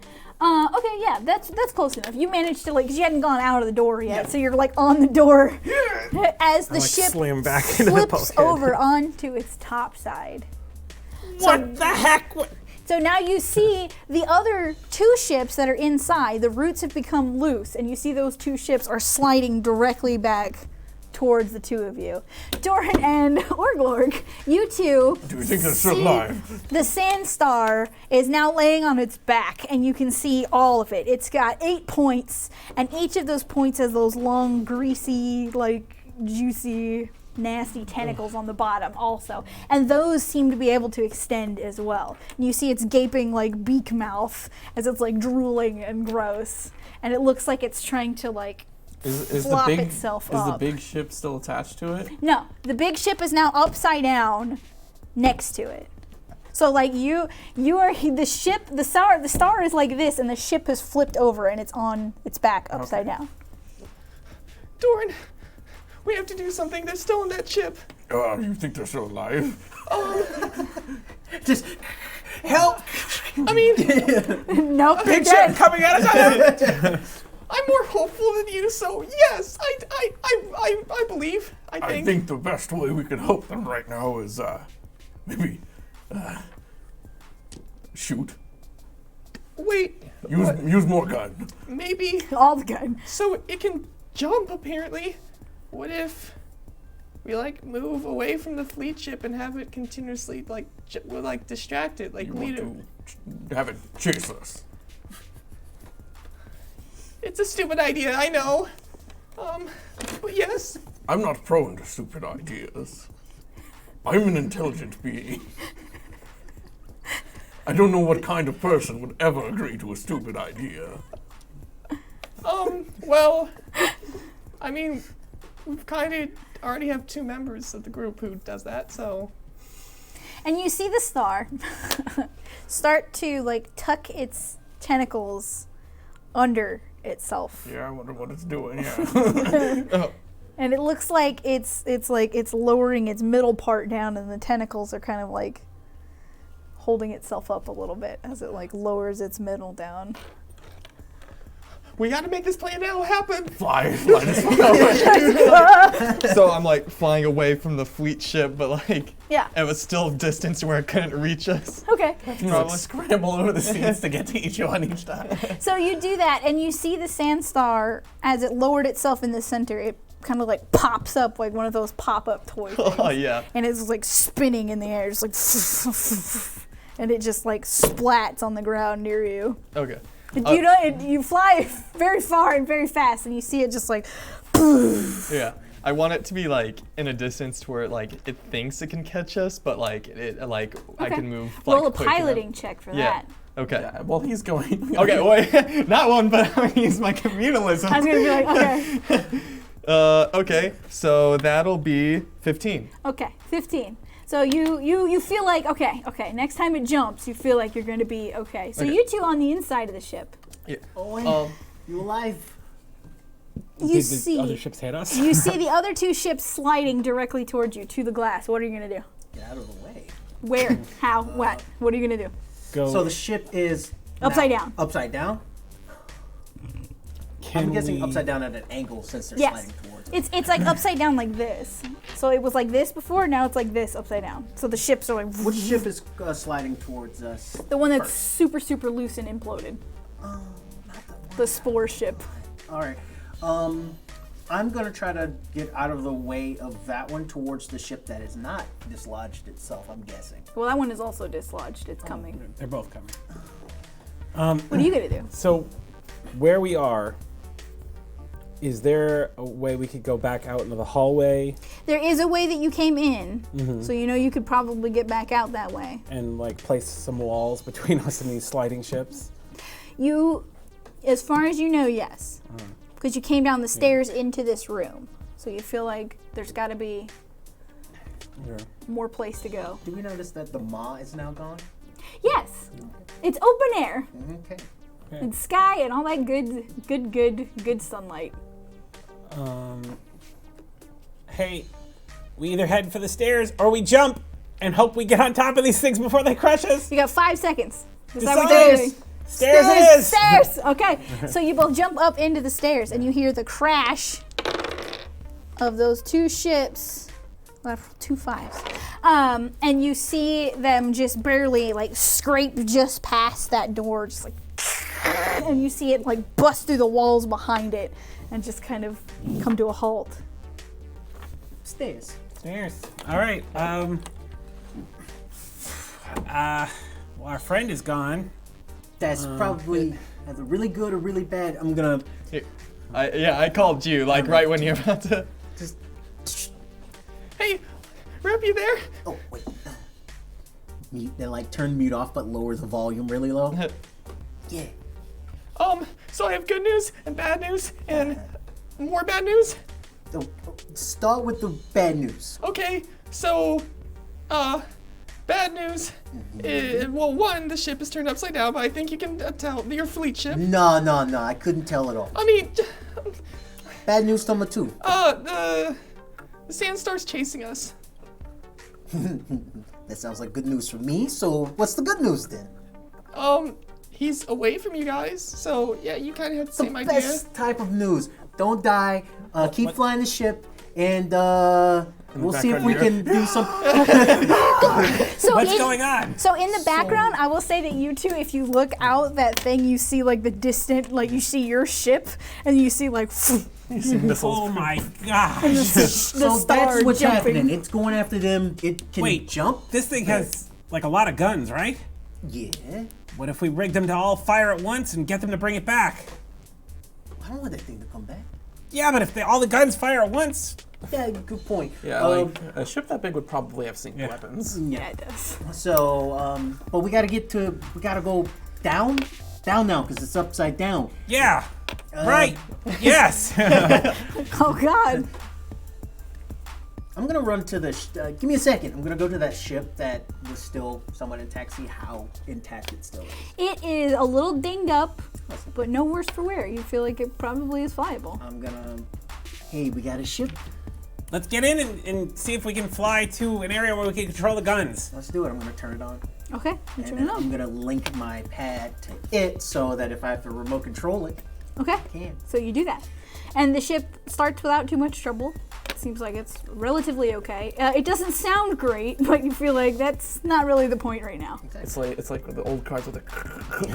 Okay, yeah, that's close enough. You managed to because you hadn't gone out of the door yet, so you're like on the door as the I, like, ship slam back into the flips bulkhead. over onto its top side. What the heck? So now you see the other two ships that are inside. The roots have become loose, and you see those two ships are sliding directly back towards the two of you. Doran and Orglorg, you two Do you think they're still see alive? the Sand Star is now laying on its back, and you can see all of it. It's got 8 points, and each of those points has those long, greasy, like juicy, nasty tentacles on the bottom also, and those seem to be able to extend as well. And you see its gaping like beak mouth as it's like drooling and gross, and it looks like it's trying to like Is flop the big itself is the up. big ship still attached to it? No, the big ship is now upside down next to it. So like you are the ship, the star is like this, and the ship has flipped over and it's on its back upside down. Doran, we have to do something. They're still in that ship. You think they're still alive? Just help! I mean, Nope, they're Big ship dead. coming at us! I'm more hopeful than you, so yes, I believe. I think the best way we can help them right now is maybe shoot. Wait, Use more gun. maybe All the gun. so it can jump apparently. What if we like move away from the fleet ship and have it continuously like we're like distracted, like You lead it. want to have it chase us. It's a stupid idea, I know. But yes. I'm not prone to stupid ideas. I'm an intelligent being. I don't know what kind of person would ever agree to a stupid idea. Well, I mean, we've kind of already have 2 members of the group who does that, so. And you see the star start to like tuck its tentacles under itself. Yeah, I wonder what it's doing. Yeah. And it looks like it's lowering its middle part down, and the tentacles are kind of like holding itself up a little bit as it like lowers its middle down. we gotta make this plan now happen. Fly this way. So I'm like flying away from the fleet ship, but like Yeah. it was still distance where it couldn't reach us. Okay. You like scramble over the seats to get to each one each time. So you do that, and you see the sand star as it lowered itself in the center. It kind of like pops up like one of those pop-up toy things. Oh yeah. And it's like spinning in the air, just like, and it just like splats on the ground near you. Okay. You know, you fly very far and very fast, and you see it just like. Yeah. I want it to be like in a distance to where like it thinks it can catch us, but like I Okay. can move. Roll like, a quick enough. piloting check for Yeah. that. Okay. Yeah, well, he's going. Okay. Wait. Not one, but I'm gonna use my communalism. I was gonna be like, okay, Okay. So that'll be 15. okay, 15. So you feel like okay. Next time it jumps, you feel like you're gonna be okay. So Okay. you two on the inside of the ship, Yeah. Owen, you alive? you Did see the other ships hit us? you see the other two ships sliding directly towards you to the glass. What are you gonna do? Get out of the way. Where? How? What? What are you gonna do? Go. So the ship is Upside now down. Upside down. Can I'm guessing we- upside down at an angle since they're Yes. sliding towards us. It's like upside down like this. So it was like this before. Now it's like this upside down. So the ships are like Which ship is sliding towards us? the one that's super loose and imploded. Oh, not the one. The spore ship. All right. I'm gonna try to get out of the way of that one towards the ship that is not dislodged itself. I'm guessing. Well, that one is also dislodged. It's coming. They're both coming. What are you gonna do? So, where we are, is there a way we could go back out into the hallway There is a way that you came in, so you know you could probably get back out that way. and like place some walls between us and these sliding ships? You, as far as you know, yes, because you came down the stairs into this room. So you feel like there's got to be Sure. more place to go. Do we notice that the maw is now gone? Yes, it's open air Okay. and sky and all that good sunlight. Hey, we either head for the stairs or we jump and hope we get on top of these things before they crush us. You got 5 seconds. Decide what Decide. you're doing. Stairs it is. Stairs. Okay, so you both jump up into the stairs and you hear the crash of those two ships. Well, 2 5s. And you see them just barely like scrape just past that door, just like, and you see it like bust through the walls behind it and just kind of come to a halt. Stairs. Stairs. All right. Well, our friend is gone. That's probably either really good or really bad. I'm gonna I called you like right when you're about to. just. Hey, Rip, you there? Oh wait. Mute. Then like turn mute off, but lower the volume really low. Yeah. So I have good news and bad news and more bad news. So, start with the bad news. Okay, so, bad news. Well, one, the ship is turned upside down, but I think you can tell your fleet ship. No, I couldn't tell at all. I mean, Bad news number 2. the Sandstar's chasing us. That sounds like good news for me. So what's the good news then? He's away from you guys, so yeah, you kind of had the same idea. Best type of news. Don't die. Keep flying the ship, and we'll see if we can do some. So What's going on? So in the background, I will say that you two, if you look out that thing, you see like the distant, like you see your ship, and you see like Oh my gosh. the So star that's what's jumping. happening. It's going after them. It can Wait, jump. This thing has like a lot of guns, right? Yeah. What if we rig them to all fire at once and get them to bring it back? I don't want that thing to come back. Yeah, but if all the guns fire at once, Yeah, good point. Yeah, like a ship that big would probably have synced weapons. Yeah, it does. So, but we gotta go down now because it's upside down. yeah, right, yes. Oh God. I'm gonna run to the. Give me a second. I'm gonna go to that ship that was still somewhat intact. See how intact it still is. It is a little dinged up, but no worse for wear. You feel like it probably is flyable. I'm gonna. Hey, we got a ship. Let's get in and see if we can fly to an area where we can control the guns. Let's do it. I'm gonna turn it on. Okay, you And turn then it I'm on. gonna link my pad to it so that if I have to remote control it, Okay. Can. So you do that. And the ship starts without too much trouble. Seems like it's relatively okay. It doesn't sound great, but you feel like that's not really the point right now. It's like the old cars with the.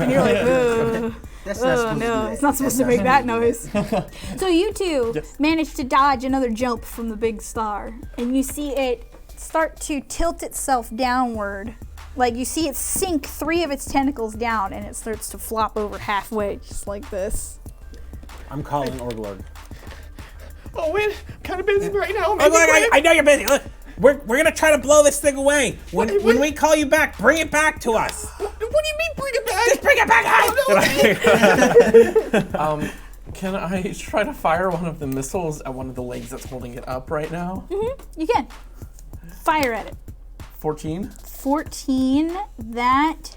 And you're like, ugh. That's not supposed to do No, that. it's not supposed to That's make that supposed to do noise. So you two Yes. manage to dodge another jump from the big star, and you see it start to tilt itself downward. Like you see it sink 3 of its tentacles down, and it starts to flop over halfway, just like this. I'm calling Orglord. Oh wait, I'm kind of busy right now. Oh, Maybe look, quick. I know you're busy. Look, we're gonna try to blow this thing away. When we call you back, bring it back to us. What do you mean bring it back? Just bring it back. Can I try to fire one of the missiles at one of the legs that's holding it up right now? You can fire at it. 14. 14. That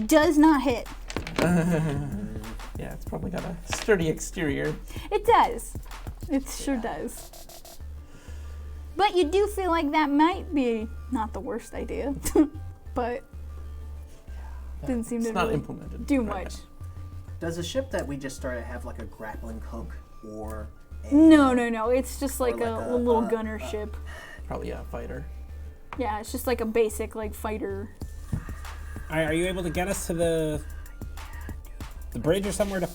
does not hit. Yeah, it's probably got a sturdy exterior. It does. It sure does. But you do feel like that might be not the worst idea. But didn't seem It's to not really implemented. do right much. now. Does the ship that we just started have like a grappling hook or a No. It's just like, like a a- little a- gunner ship. Probably a fighter. Yeah, it's just like a basic like fighter. Are you able to get us to the bridge or somewhere to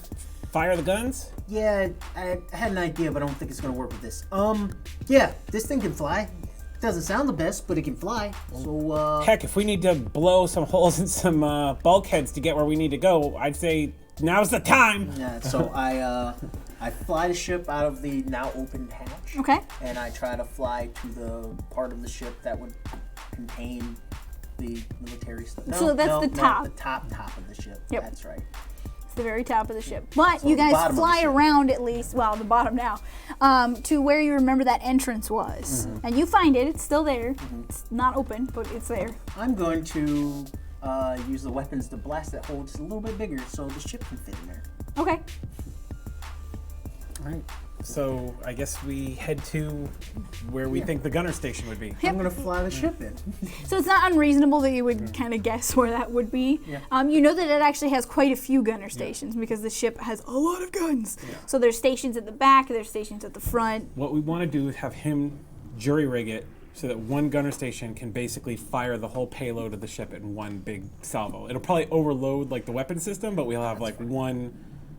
fire the guns? Yeah, I had an idea, but I don't think it's gonna work with this. Yeah, this thing can fly. Doesn't sound the best, but it can fly. So, Heck, if we need to blow some holes in some bulkheads to get where we need to go, I'd say now's the time. yeah. So I fly the ship out of the now opened hatch. Okay. And I try to fly to the part of the ship that would contain the military stuff. No, So that's no, the no, top. the top of the ship. Yep. That's right. It's the very top of the ship. But So you the guys bottom of the fly ship. around at least, well, the bottom now, to where you remember that entrance was. Mm-hmm. And you find it. It's still there. It's not open, but it's there. I'm going to use the weapons to blast that hole just a little bit bigger so the ship can fit in there. Okay. All right. So I guess we head to where we think the gunner station would be. I'm gonna fly the ship in. So it's not unreasonable that you would kind of guess where that would be. Yeah. You know that it actually has quite a few gunner stations because the ship has a lot of guns. So there's stations at the back, there's stations at the front. What we want to do is have him jury rig it so that one gunner station can basically fire the whole payload of the ship in one big salvo. It'll probably overload like the weapon system, but we'll have like one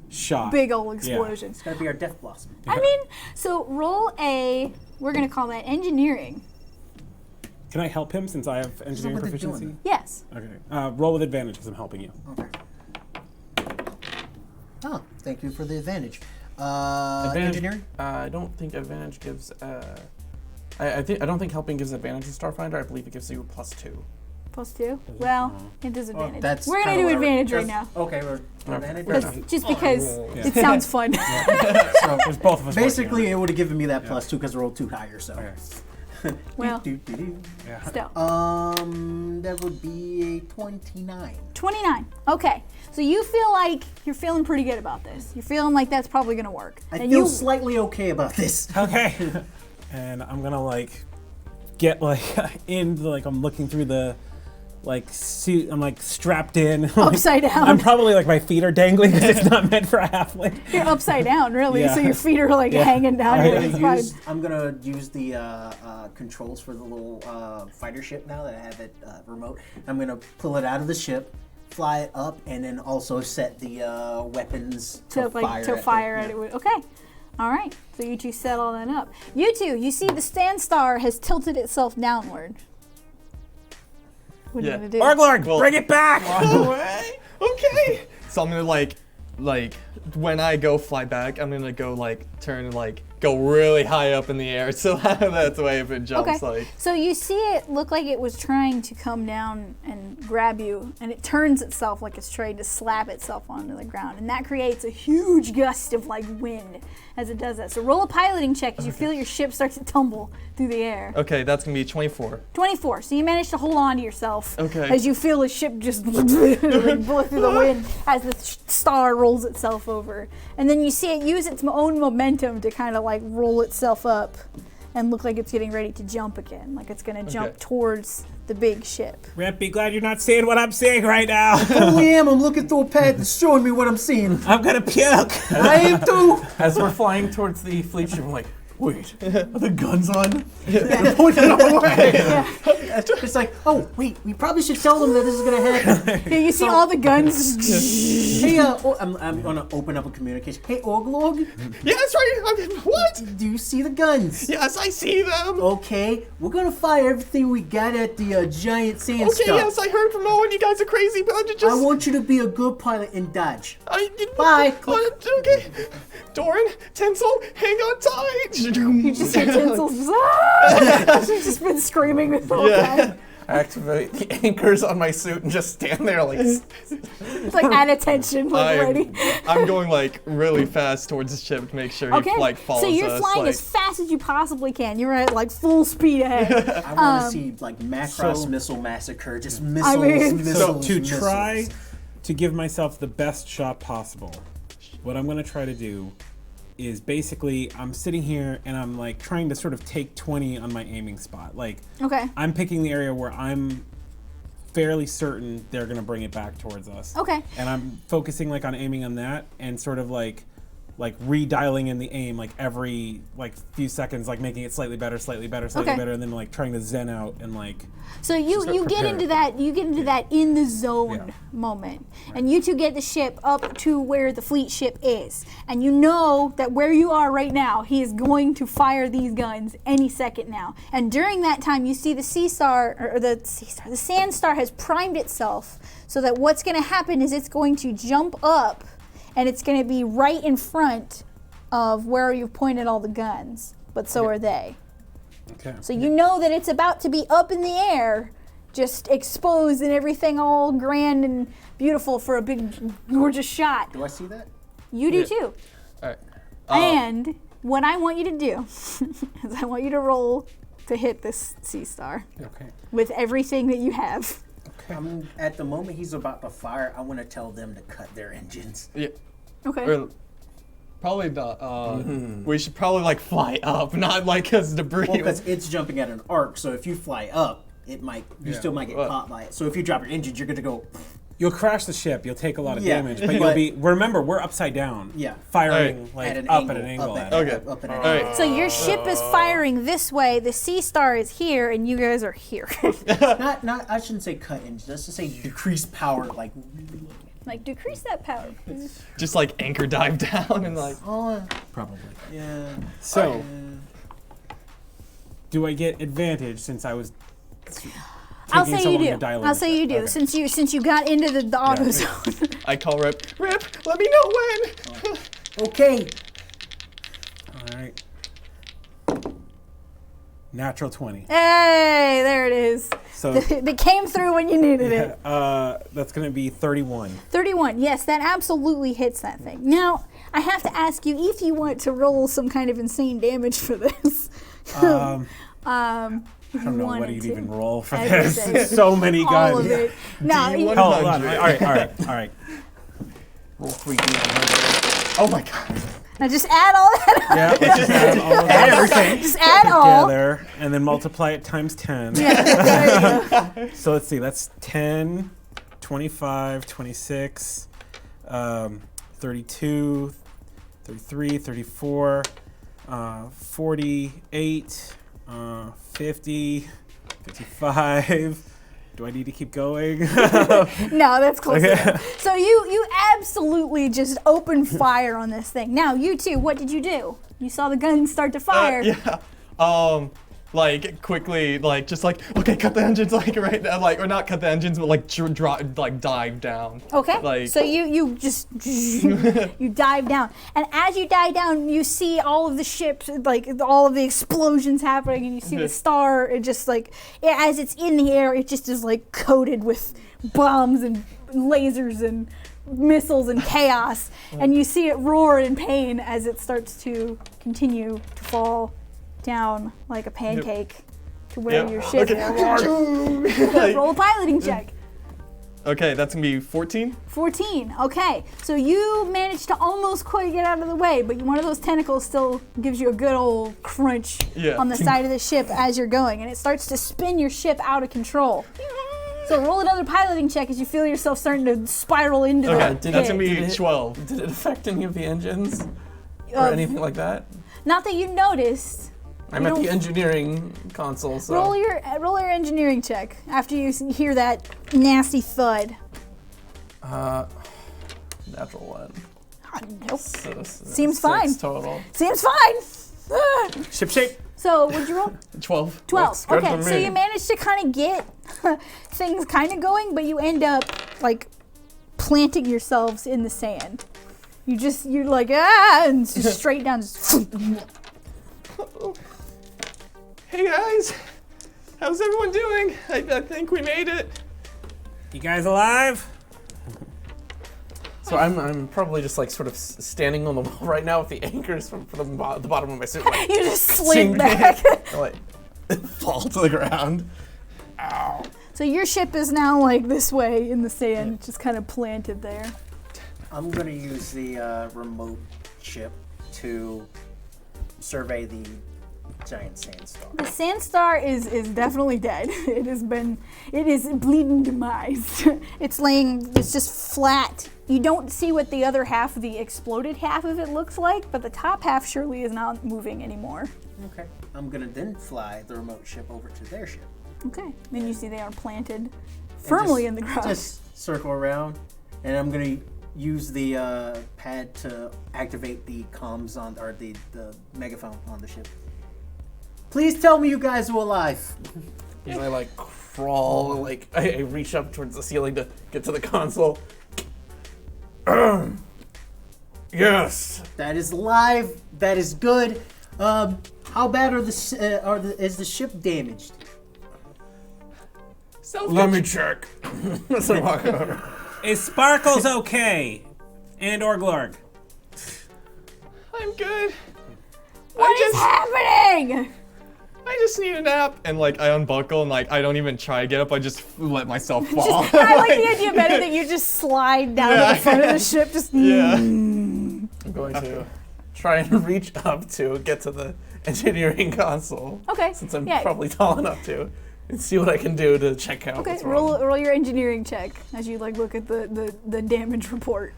shot. Big old explosion. It's gotta be our death blossom. I mean, so roll a, we're going to call that engineering. Can I help him since I have engineering with the proficiency? doing? Yes. Okay. Roll with advantage because I'm helping you. Okay. Oh, thank you for the advantage. Advantage. Engineering? I don't think advantage gives. I don't think helping gives advantage to Starfinder. I believe it gives you +2. +2? Well, it does advantage. That's We're going to kinda do what I- advantage right now. that's- Okay, we're advantage. Fair enough. Just because it sounds fun. So There's both of us. basically, working it would have given me that +2 because I rolled 2 higher. So. on it. Well, Do-do-do-do. Yeah. still. That would be a 29. 29. Okay. So you feel like you're feeling pretty good about this. You're feeling like that's probably going to work. I and feel you slightly okay about this. Okay. And I'm gonna like get like in like I'm looking through the like suit. I'm like strapped in. like, upside down. I'm probably like my feet are dangling because it's not meant for a halfling. You're upside down, really. Yeah. So your feet are like Yeah. hanging down. Right. It's fine. I'm gonna use the controls for the little fighter ship now that I have it remote. I'm gonna pull it out of the ship, fly it up, and then also set the weapons to fire at it. Okay. All right. So you two set all that up. You two, you see the stand star has tilted itself downward. What are Yeah. you gonna do? Orglord, Well- bring it back! No way. Okay. So I'm gonna like when I go fly back, I'm gonna go like turn and like go really high up in the air. So that's why if it jumps Okay. like. So you see it look like it was trying to come down and grab you, and it turns itself like it's trying to slap itself onto the ground, and that creates a huge gust of like wind as it does that. So roll a piloting check as you feel your ship starts to tumble through the air. Okay, that's gonna be 24. 24. So you manage to hold on to yourself Okay. as you feel the ship just like blow through the wind as the star rolls itself over. And then you see it use its own momentum to kind of like roll itself up and look like it's getting ready to jump again, like it's gonna jump Okay. towards the big ship. Rep, be glad you're not seeing what I'm seeing right now. Oh, I am. I'm looking through a pad that's showing me what I'm seeing. I'm gonna puke. I am too. As we're flying towards the fleet ship, I'm like, wait, are the guns on? They're pointing our way. It's like, oh, wait, we probably should tell them that this is going to happen. Yeah, you see all the guns. Hey, I'm going to open up a communication. Hey, Orglog, Yeah, that's right. I mean, what? do you see the guns? Yes, I see them. Okay, we're going to fire everything we got at the giant sand Okay, stuff. yes, I heard from Owen. You guys are crazy, but I'm just. I want you to be a good pilot and dodge. I didn't. Bye. Okay. Doran, Tinsel, hang on tight. You just hear Tinsel's just, ah! She's just been screaming the whole time. I activate the anchors on my suit and just stand there like. It's like at attention, like ready. I'm going like really fast towards the ship to make sure Okay, he like follows so you're us. flying like, as fast as you possibly can. You're at like full speed ahead. I want to see like Macross Missile Massacre, just missiles, mean- missiles, To missiles. try to give myself the best shot possible, what I'm gonna try to do is basically I'm sitting here and I'm like trying to sort of take 20 on my aiming spot. Like Okay. I'm picking the area where I'm fairly certain they're gonna bring it back towards us. Okay. And I'm focusing like on aiming on that and sort of like redialing in the aim like every like few seconds, like making it slightly better, slightly better, slightly Okay. better, and then like trying to zen out and like So you get prepare. into that in the zone Yeah. moment, and you two get the ship up to where the fleet ship is, and you know that where you are right now, he is going to fire these guns any second now. And during that time, you see the the Sand Star has primed itself, so that what's going to happen is it's going to jump up, and it's going to be right in front of where you've pointed all the guns. But so are they. okay. So you know that it's about to be up in the air, just exposed and everything all grand and beautiful for a big, gorgeous shot. Do I see that? You do too. Alright. And what I want you to do is I want you to roll to hit this Sea Star Okay. with everything that you have. At the moment he's about to fire, I want to tell them to cut their engines. Yeah. Okay. Or probably not. We should probably like fly up, not like as debris. Well, because it's jumping at an arc, so if you fly up, you still might get Well- caught by it. So if you drop your engines, you're going to go, You'll crash the ship. You'll take a lot of Yeah. damage, but you'll But- be. Remember, we're upside down. Yeah. Firing Alright. like at an up angle. at an angle. Up at at, it. Okay. up at an Alright. angle. So your ship is firing this way, the Sea Star is here, and you guys are here. Not, I shouldn't say cut engines. Let's just say decrease power, like, Like, decrease that power, please. just like anchor dive down and like. Probably. yeah. So, do I get advantage since I was? I'll taking say so you long to do. dial in I'll the say you ship? do. Okay. Since you got into the auto zone. I call Rip. Rip, let me know when. Okay. All right. Natural 20. Hey, there it is. So It came through when you needed it. that's gonna be 31. 31. Yes, that absolutely hits that thing. Now, I have to ask you if you want to roll some kind of insane damage for this. I don't know what you'd even roll for Everything. this. So many All of guns. it. No, you you- want- Hold on. All right. Roll 3D. Oh my god. now just add all that up. Yeah, just add all of that Everything. Just add all. together and then multiply it times 10. Yeah, there you go. So let's see, that's 10, 25, 26, 32, 33, 34, 48, 50, 55. Do I need to keep going? No, that's close enough. So you absolutely just open fire on this thing. Now, you two, what did you do? You saw the gun start to fire. Yeah. Like quickly, like just like okay, cut the engines like right now, like or not cut the engines, but like drop, like dive down. Okay. Like- So you just you dive down, and as you dive down, you see all of the ships, like all of the explosions happening, and you see the star. It just like as it's in the air, it just is like coated with bombs and lasers and missiles and chaos, and you see it roar in pain as it starts to continue to fall down like a pancake to where Yep. your ship Okay. is. Like, Roll a piloting check. Okay, that's gonna be 14. 14. Okay, so you managed to almost quite get out of the way, but one of those tentacles still gives you a good old crunch on the side of the ship as you're going, and it starts to spin your ship out of control. So roll another piloting check as you feel yourself starting to spiral into the That's gonna pit. be 12. Did it affect any of the engines or anything like that? Not that you noticed. I'm at the engineering console, so. Roll your engineering check after you hear that nasty thud. Natural one. Nope. So, Seems 6 fine. total. Seems fine. Ship shape. So what'd you roll? 12. 12. That's good Okay, for so me. you managed to kind of get things kind of going, but you end up like planting yourselves in the sand. You're like, and it's just straight down. Just Hey guys, how's everyone doing? I think we made it. You guys alive? So I'm probably just like sort of standing on the wall right now with the anchors from the bottom of my suit. Like, you just slid sink back. I, like fall to the ground. Ow. So your ship is now like this way in the sand, just kind of planted there. I'm gonna use the remote ship to survey the giant sandstorm. The Sandstar is definitely dead. It is bleeding demise. It's just flat. You don't see what the other half of the exploded half of it looks like, but the top half surely is not moving anymore. Okay. I'm gonna then fly the remote ship over to their ship. Okay. Then you see they are planted firmly in the ground. Just circle around, and I'm gonna use the pad to activate the comms on, or the megaphone on the ship. Please tell me you guys are alive. And I like crawl, like I reach up towards the ceiling to get to the console. Yes. That is live. That is good. How bad is the ship damaged? Let me check. So I walk over. Is Sparkles okay? And or Glorg? I'm good. What is happening? I just need a nap. And like I unbuckle and like I don't even try to get up. I just let myself fall. I like the idea better that you just slide down to the front of the ship. Just I'm going to try and reach up to get to the engineering console. Okay. Since I'm probably tall enough to. And see what I can do to check out what's wrong. roll your engineering check as you like look at the damage report.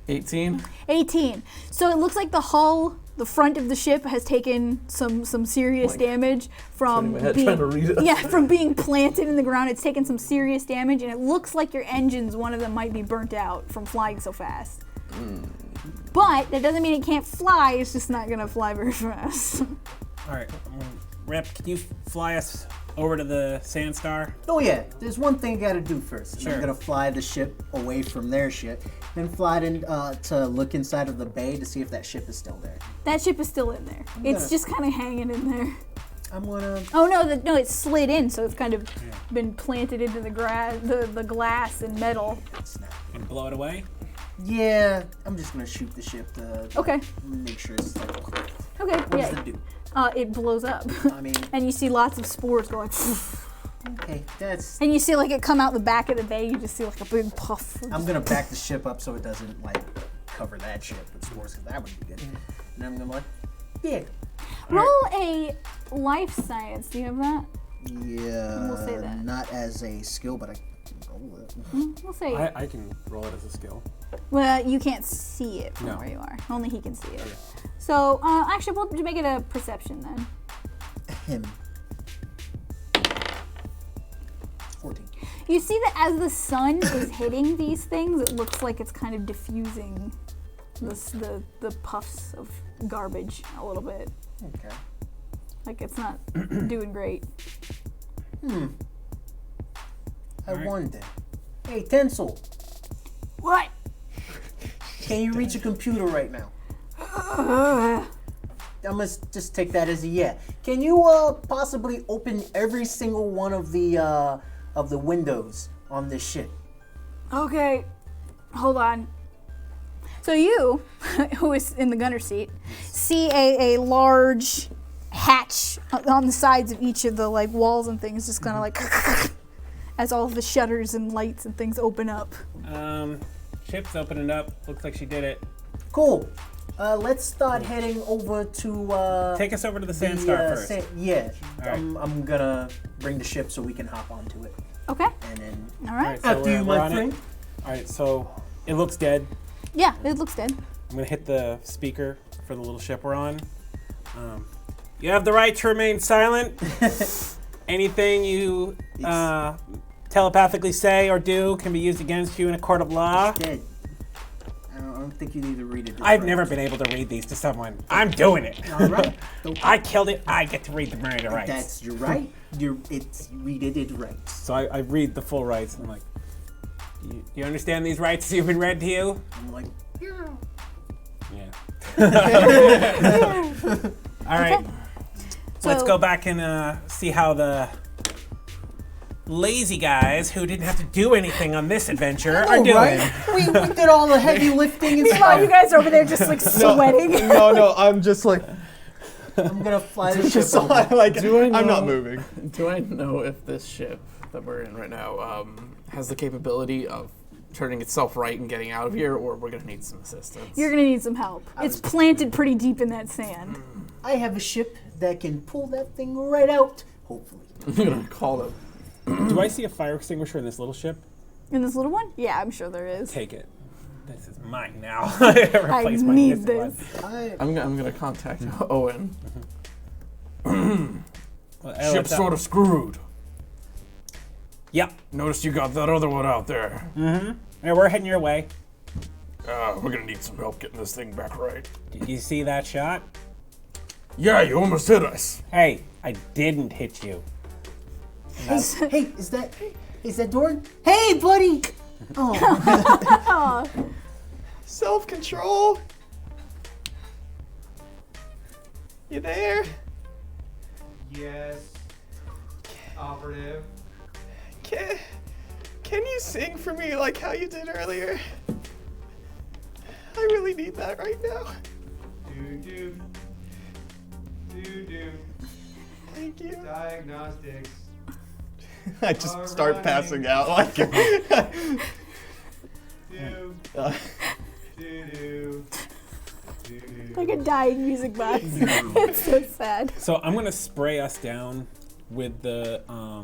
18. 18. So it looks like the hull, the front of the ship has taken some serious damage from my head trying to read it. from being planted in the ground. It's taken some serious damage, and it looks like your engines, one of them might be burnt out from flying so fast. But that doesn't mean it can't fly. It's just not gonna fly very fast. All right, Rep, can you fly us over to the Sandstar? Oh yeah, there's one thing I gotta do first. Sure. I'm gonna fly the ship away from their ship, then fly it in, to look inside of the bay to see if that ship is still there. That ship is still in there. It's just kind of hanging in there. I'm gonna. Oh no, it's slid in, so it's kind of been planted into the the glass and metal. And blow it away? Yeah, I'm just gonna shoot the ship to Okay. make sure it's like. Okay. What does it do? It blows up. I mean, And you see lots of spores going. okay, that's. And you see like it come out the back of the bay. You just see like a big puff. I'm gonna back the ship up so it doesn't like cover that ship with spores, because that would be good. And I'm gonna like, yeah. Roll a life science. Do you have that? Yeah. We'll say that. Not as a skill, but I can roll it. We'll say. I can roll it as a skill. Well, you can't see it from No. where you are. Only he can see it. So actually, we'll make it a perception then. Him. 14. You see that as the sun is hitting these things, it looks like it's kind of diffusing the puffs of garbage a little bit. Okay. Like it's not doing great. I wonder. Hey, Tinsel, What? can you reach a computer right now? I must just take that as a yeah. Can you possibly open every single one of the windows on this ship? Okay, hold on. So you, who is in the gunner seat, see a large hatch on the sides of each of the like walls and things, just kind of like, as all the shutters and lights and things open up. Ship's opening up. Looks like she did it. Cool. Let's start heading over to. Take us over to the Sandstar first. Yeah. All right. I'm gonna bring the ship so we can hop onto it. Okay. And then. All right. so After you, we're my on it. friend. All right, so it looks dead. Yeah, it looks dead. I'm gonna hit the speaker for the little ship we're on. You have the right to remain silent. Anything you telepathically say or do can be used against you in a court of law. Dead. I don't think you need to read it. I've never been able to read these to someone. I'm doing it. All right. I killed it. I get to read the Miranda rights. That's your right. You read it right. So I read the full rights and I'm like, do you understand these rights as you've been read to you? I'm like, Yeah. All right. Okay. Let's So- go back and see how the lazy guys who didn't have to do anything on this adventure are doing. right? We did all the heavy lifting and Meanwhile, you stuff. guys are over there just like sweating. No, I'm just like, I'm gonna fly the ship just over. like, Do I I'm not know- moving. Do I know if this ship that we're in right now has the capability of turning itself right and getting out of here, or we're gonna need some assistance? You're gonna need some help. It's planted pretty deep in that sand. I have a ship that can pull that thing right out. Hopefully. I'm gonna call them. Do I see a fire extinguisher in this little ship? In this little one? Yeah, I'm sure there is. Take it. This is mine now. I Replace my need missing one. this. I'm gonna contact Owen. Well, Ship's what's up? sort of screwed. Yep. Noticed you got that other one out there. Yeah, we're heading your way. We're gonna need some help getting this thing back right. Did you see that shot? Yeah, you almost hit us. Hey, I didn't hit you. Hey, is that Doran? Hey, buddy. Oh, Self-control. You there? Yes. Operative. Can you sing for me like how you did earlier? I really need that right now. Do. Thank you. Diagnostics. I just All start right. passing out like. Do. uh, Do. Like a dying music box. It's so sad. So I'm gonna spray us down with the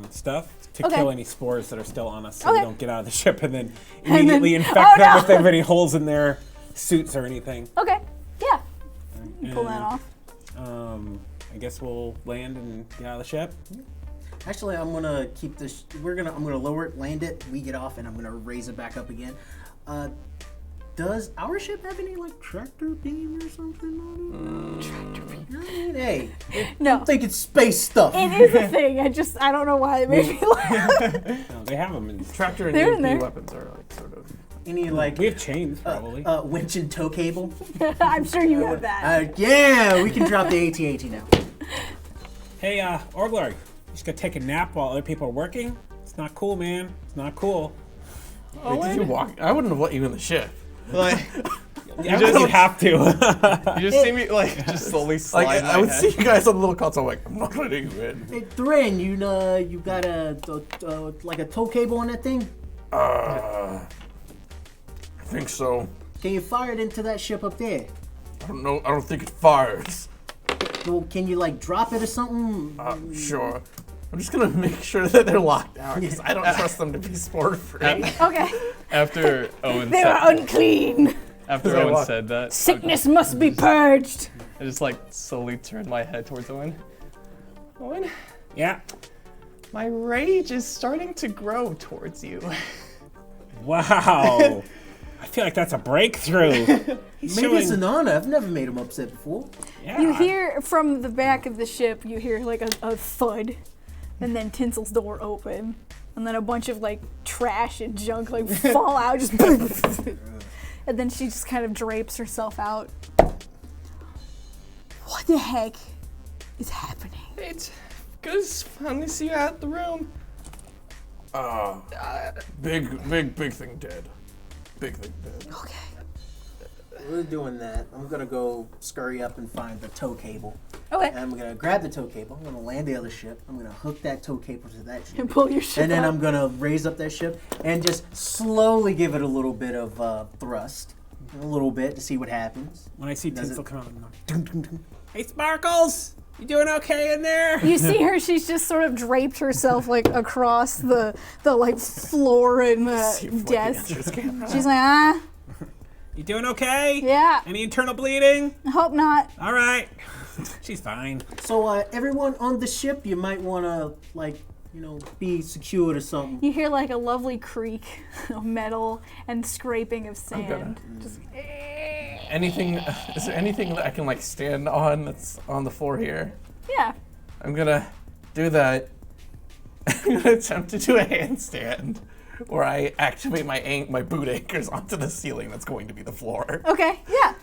stuff to Okay. kill any spores that are still on us, so Okay. we don't get out of the ship and then then- immediately infect oh, them no. if they have any holes in their suits or anything. Okay, yeah. You pull that off. I guess we'll land and get out of the ship. actually, I'm gonna keep this. I'm gonna lower it, land it. We get off, and I'm gonna raise it back up again. Does our ship have any like tractor beam or something on it? Tractor beam. I mean, hey, No, I'm thinking space stuff. it is a thing. I don't know why it made me laugh. No, they have them in. Tractor and They're in EMP there. weapons are like sort of. Any like We have chains probably. winch and tow cable? I'm sure you have that. Yeah, we can drop the AT-AT now. Hey, Orglar, you just gotta take a nap while other people are working? It's not cool, man. It's not cool. Wait, did you walk? I wouldn't have let you in the ship. like Yeah, you have to. you just see me like just slowly slide. Like I would see you guys on the little console. Like I'm not letting you in. Hey, Thrin, you got like a tow cable on that thing? I think so. Can you fire it into that ship up there? I don't know. I don't think it fires. Well, can you like drop it or something? Sure. I'm just gonna make sure that they're locked out because I don't trust them to be spore free. Okay. After Owen They are unclean. after Owen said that, Sickness must be purged. I just like slowly turned my head towards Owen. Owen, Yeah. My rage is starting to grow towards you. Wow. I feel like that's a breakthrough. He's Maybe it's showing- an honor. I've never made him upset before. Yeah. You hear from the back of the ship, you hear like a thud, and then Tinsel's door open, and then a bunch of like trash and junk like fall out, just and then she just kind of drapes herself out. What the heck is happening? It's good to finally see you out the room. Big thing dead. Big thing dead. Okay. We're doing that. I'm gonna go scurry up and find the tow cable. Okay. And I'm gonna grab the tow cable. I'm gonna land the other ship. I'm gonna hook that tow cable to that ship. And pull your ship And then up. I'm gonna raise up that ship and just slowly give it a little bit of thrust, a little bit to see what happens. When I see Does Tinsel it- come out, I'm like, dun, dun, dun. Hey, Sparkles! You doing okay in there? You see her, she's just sort of draped herself like across the like floor and the desk. She's like, You doing okay? yeah, Any internal bleeding? I hope not. All right. She's fine. So everyone on the ship, you might wanna be secured or something. You hear like a lovely creak of metal and scraping of sand. Just, Anything? Is there anything that I can like stand on that's on the floor here? yeah. I'm gonna do that. I'm gonna attempt to do a handstand where I activate my boot anchors onto the ceiling that's going to be the floor. Okay, yeah.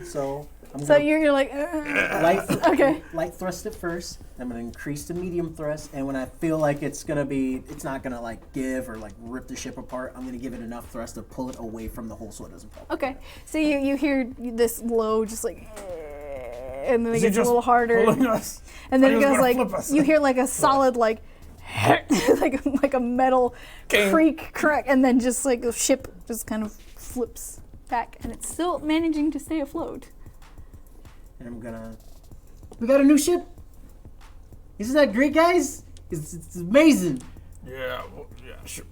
So I'm So gonna you're like, okay. light thrust it first. I'm gonna increase the medium thrust, and when I feel like it's not gonna like give or like rip the ship apart, I'm gonna give it enough thrust to pull it away from the hole so it doesn't fall. Okay. So you hear this low just like, and then it Is he gets a just little harder. pulling us? And then He it was goes gonna like, flip us. you hear like a solid like, like a metal King. creak crack, and then just like the ship just kind of flips back, and it's still managing to stay afloat. And we got a new ship. Isn't that great, guys? It's amazing. Yeah, sure.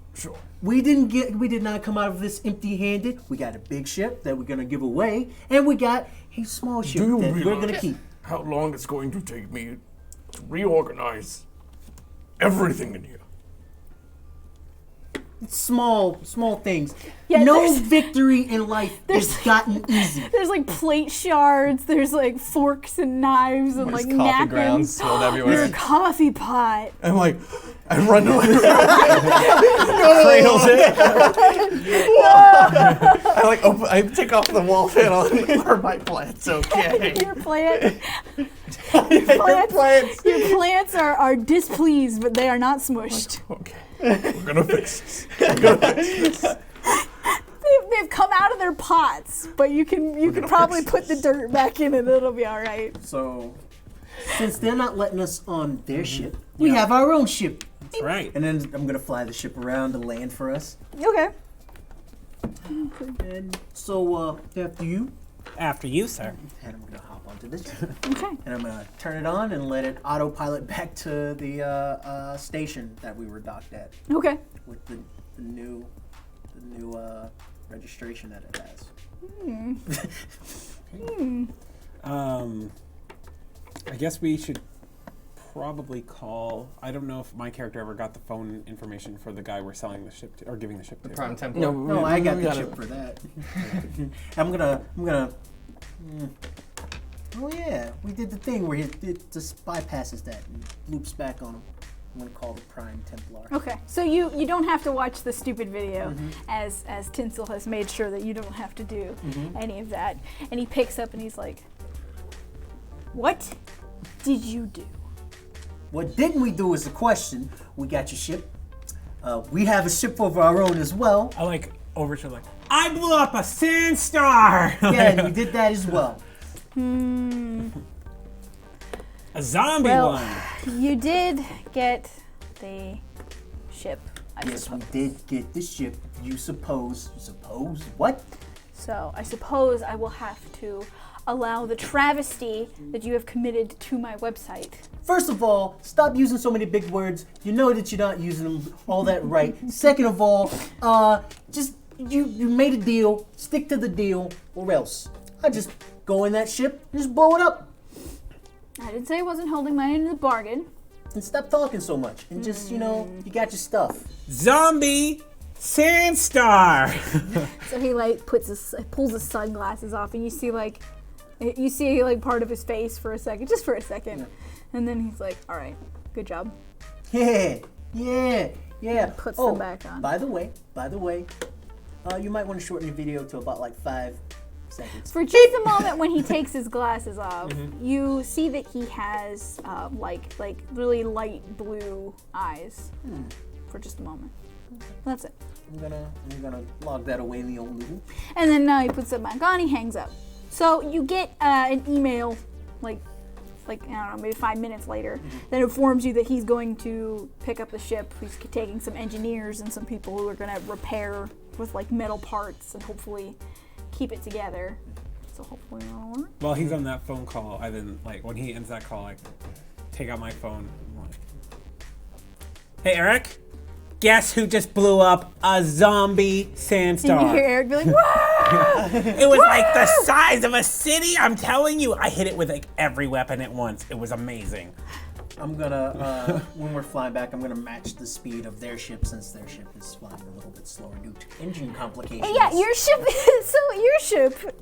We did not come out of this empty-handed. We got a big ship that we're gonna give away, and we got a small ship Do you that we're gonna realize keep. how long it's going to take me to reorganize everything in here? Small things. Yeah, no there's- victory in life has gotten easy. There's like plate shards, there's like forks and knives and There's like coffee napkins. grounds spilled There's everywhere. a coffee pot. I'm like, I run to Cradles it. I like open, I take off the wall panel and are my plants okay? Your plant. Your plants. Your plants are displeased, but they are not smushed. Okay, we're gonna fix this. They've come out of their pots, but you can probably put the dirt back in and it'll be all right. So, since they're not letting us on their ship, we have our own ship. That's right. And then I'm gonna fly the ship around to land for us. Okay. And so after you, After you, sir. and I'm gonna hop onto this ship, Okay. and I'm gonna turn it on and let it autopilot back to the station that we were docked at Okay. with the new registration that it has. I guess we should probably call. I don't know if my character ever got the phone information for the guy we're selling the ship to, or giving the ship to. Prime Templar. No, I got the got chip for that. I'm gonna. Oh yeah, we did the thing where it just bypasses that and loops back on him. I'm gonna call the Prime Templar. Okay. So you don't have to watch the stupid video, as Tinsel has made sure that you don't have to do any of that. And he picks up and he's like, "What did you do?" What didn't we do is the question. We got your ship. We have a ship of our own as well. I like overture like, I blew up a sand star. Yeah, and we did that as well. A zombie Well, one. you did get the ship, I Yes, we suppose. did get the ship. You suppose what? So I suppose I will have to allow the travesty that you have committed to my website. First of all, stop using so many big words. You know that you're not using them all that right. Second of all, just you made a deal. Stick to the deal, or else I just go in that ship and just blow it up. I didn't say I wasn't holding my end of the bargain. And stop talking so much. And just you got your stuff. Zombie sand star. So he like pulls his sunglasses off, and you see like part of his face for a second, just for a second, and then he's like, "All right, good job." Yeah. Puts them back on. By the way, you might want to shorten your video to about like 5 seconds. For just a moment, when he takes his glasses off, you see that he has like really light blue eyes. For just a moment. That's it. I'm gonna log that away in the old Google. And then he puts it back on. He hangs up. So you get an email like like, I don't know, maybe 5 minutes later, that informs you that he's going to pick up the ship. He's taking some engineers and some people who are going to repair with like metal parts and hopefully keep it together. So hopefully it'll work. While he's on that phone call, I then, like, when he ends that call, I take out my phone. I'm like, hey, Eric, guess who just blew up a zombie sandstorm? And you hear Eric be like, "Whoa!" It was like the size of a city. I'm telling you, I hit it with like every weapon at once. It was amazing. I'm gonna, when we're flying back, I'm gonna match the speed of their ship since their ship is flying a little bit slower due to engine complications. Yeah, your ship. So your ship,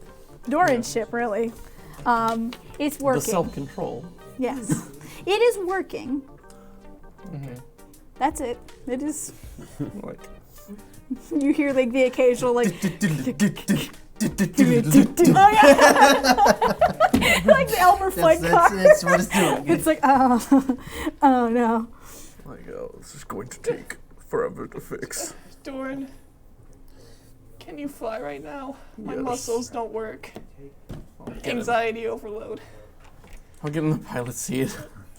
Doran's ship, really, it's working. The self-control. Yes, it is working. That's it. It is. Like, You hear like the occasional like. Oh yeah. Like the Elmer Fudd car. That's what it's doing. It's like oh no. Like, oh, this is going to take forever to fix. Doran, can you fly right now? My Yes. muscles don't work. get in- Anxiety overload. I'll get in the pilot seat.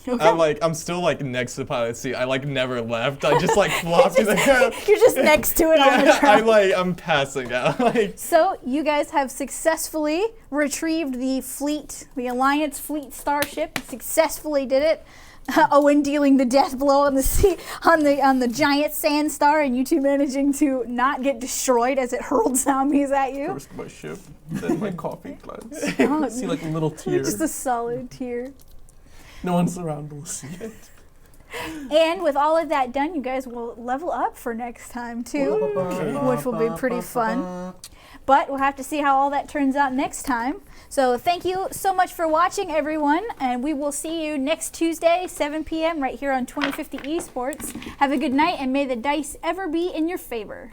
I'm still like next to the pilot seat. I like never left. I just like flopped to the ground. You're just next to it on the ground. I'm passing out. Like, So you guys have successfully retrieved the fleet, the Alliance fleet starship. Successfully did it. Owen dealing the death blow on the sea, on the giant sand star, and you two managing to not get destroyed as it hurled zombies at you. First my ship, then my coffee glance. Oh, See like a little tear. just a solid tear. No one's around will see it. And with all of that done, you guys will level up for next time too, which will be pretty fun. But we'll have to see how all that turns out next time. So thank you so much for watching, everyone, and we will see you next Tuesday, 7 p.m. right here on 2050 Esports. Have a good night, and may the dice ever be in your favor.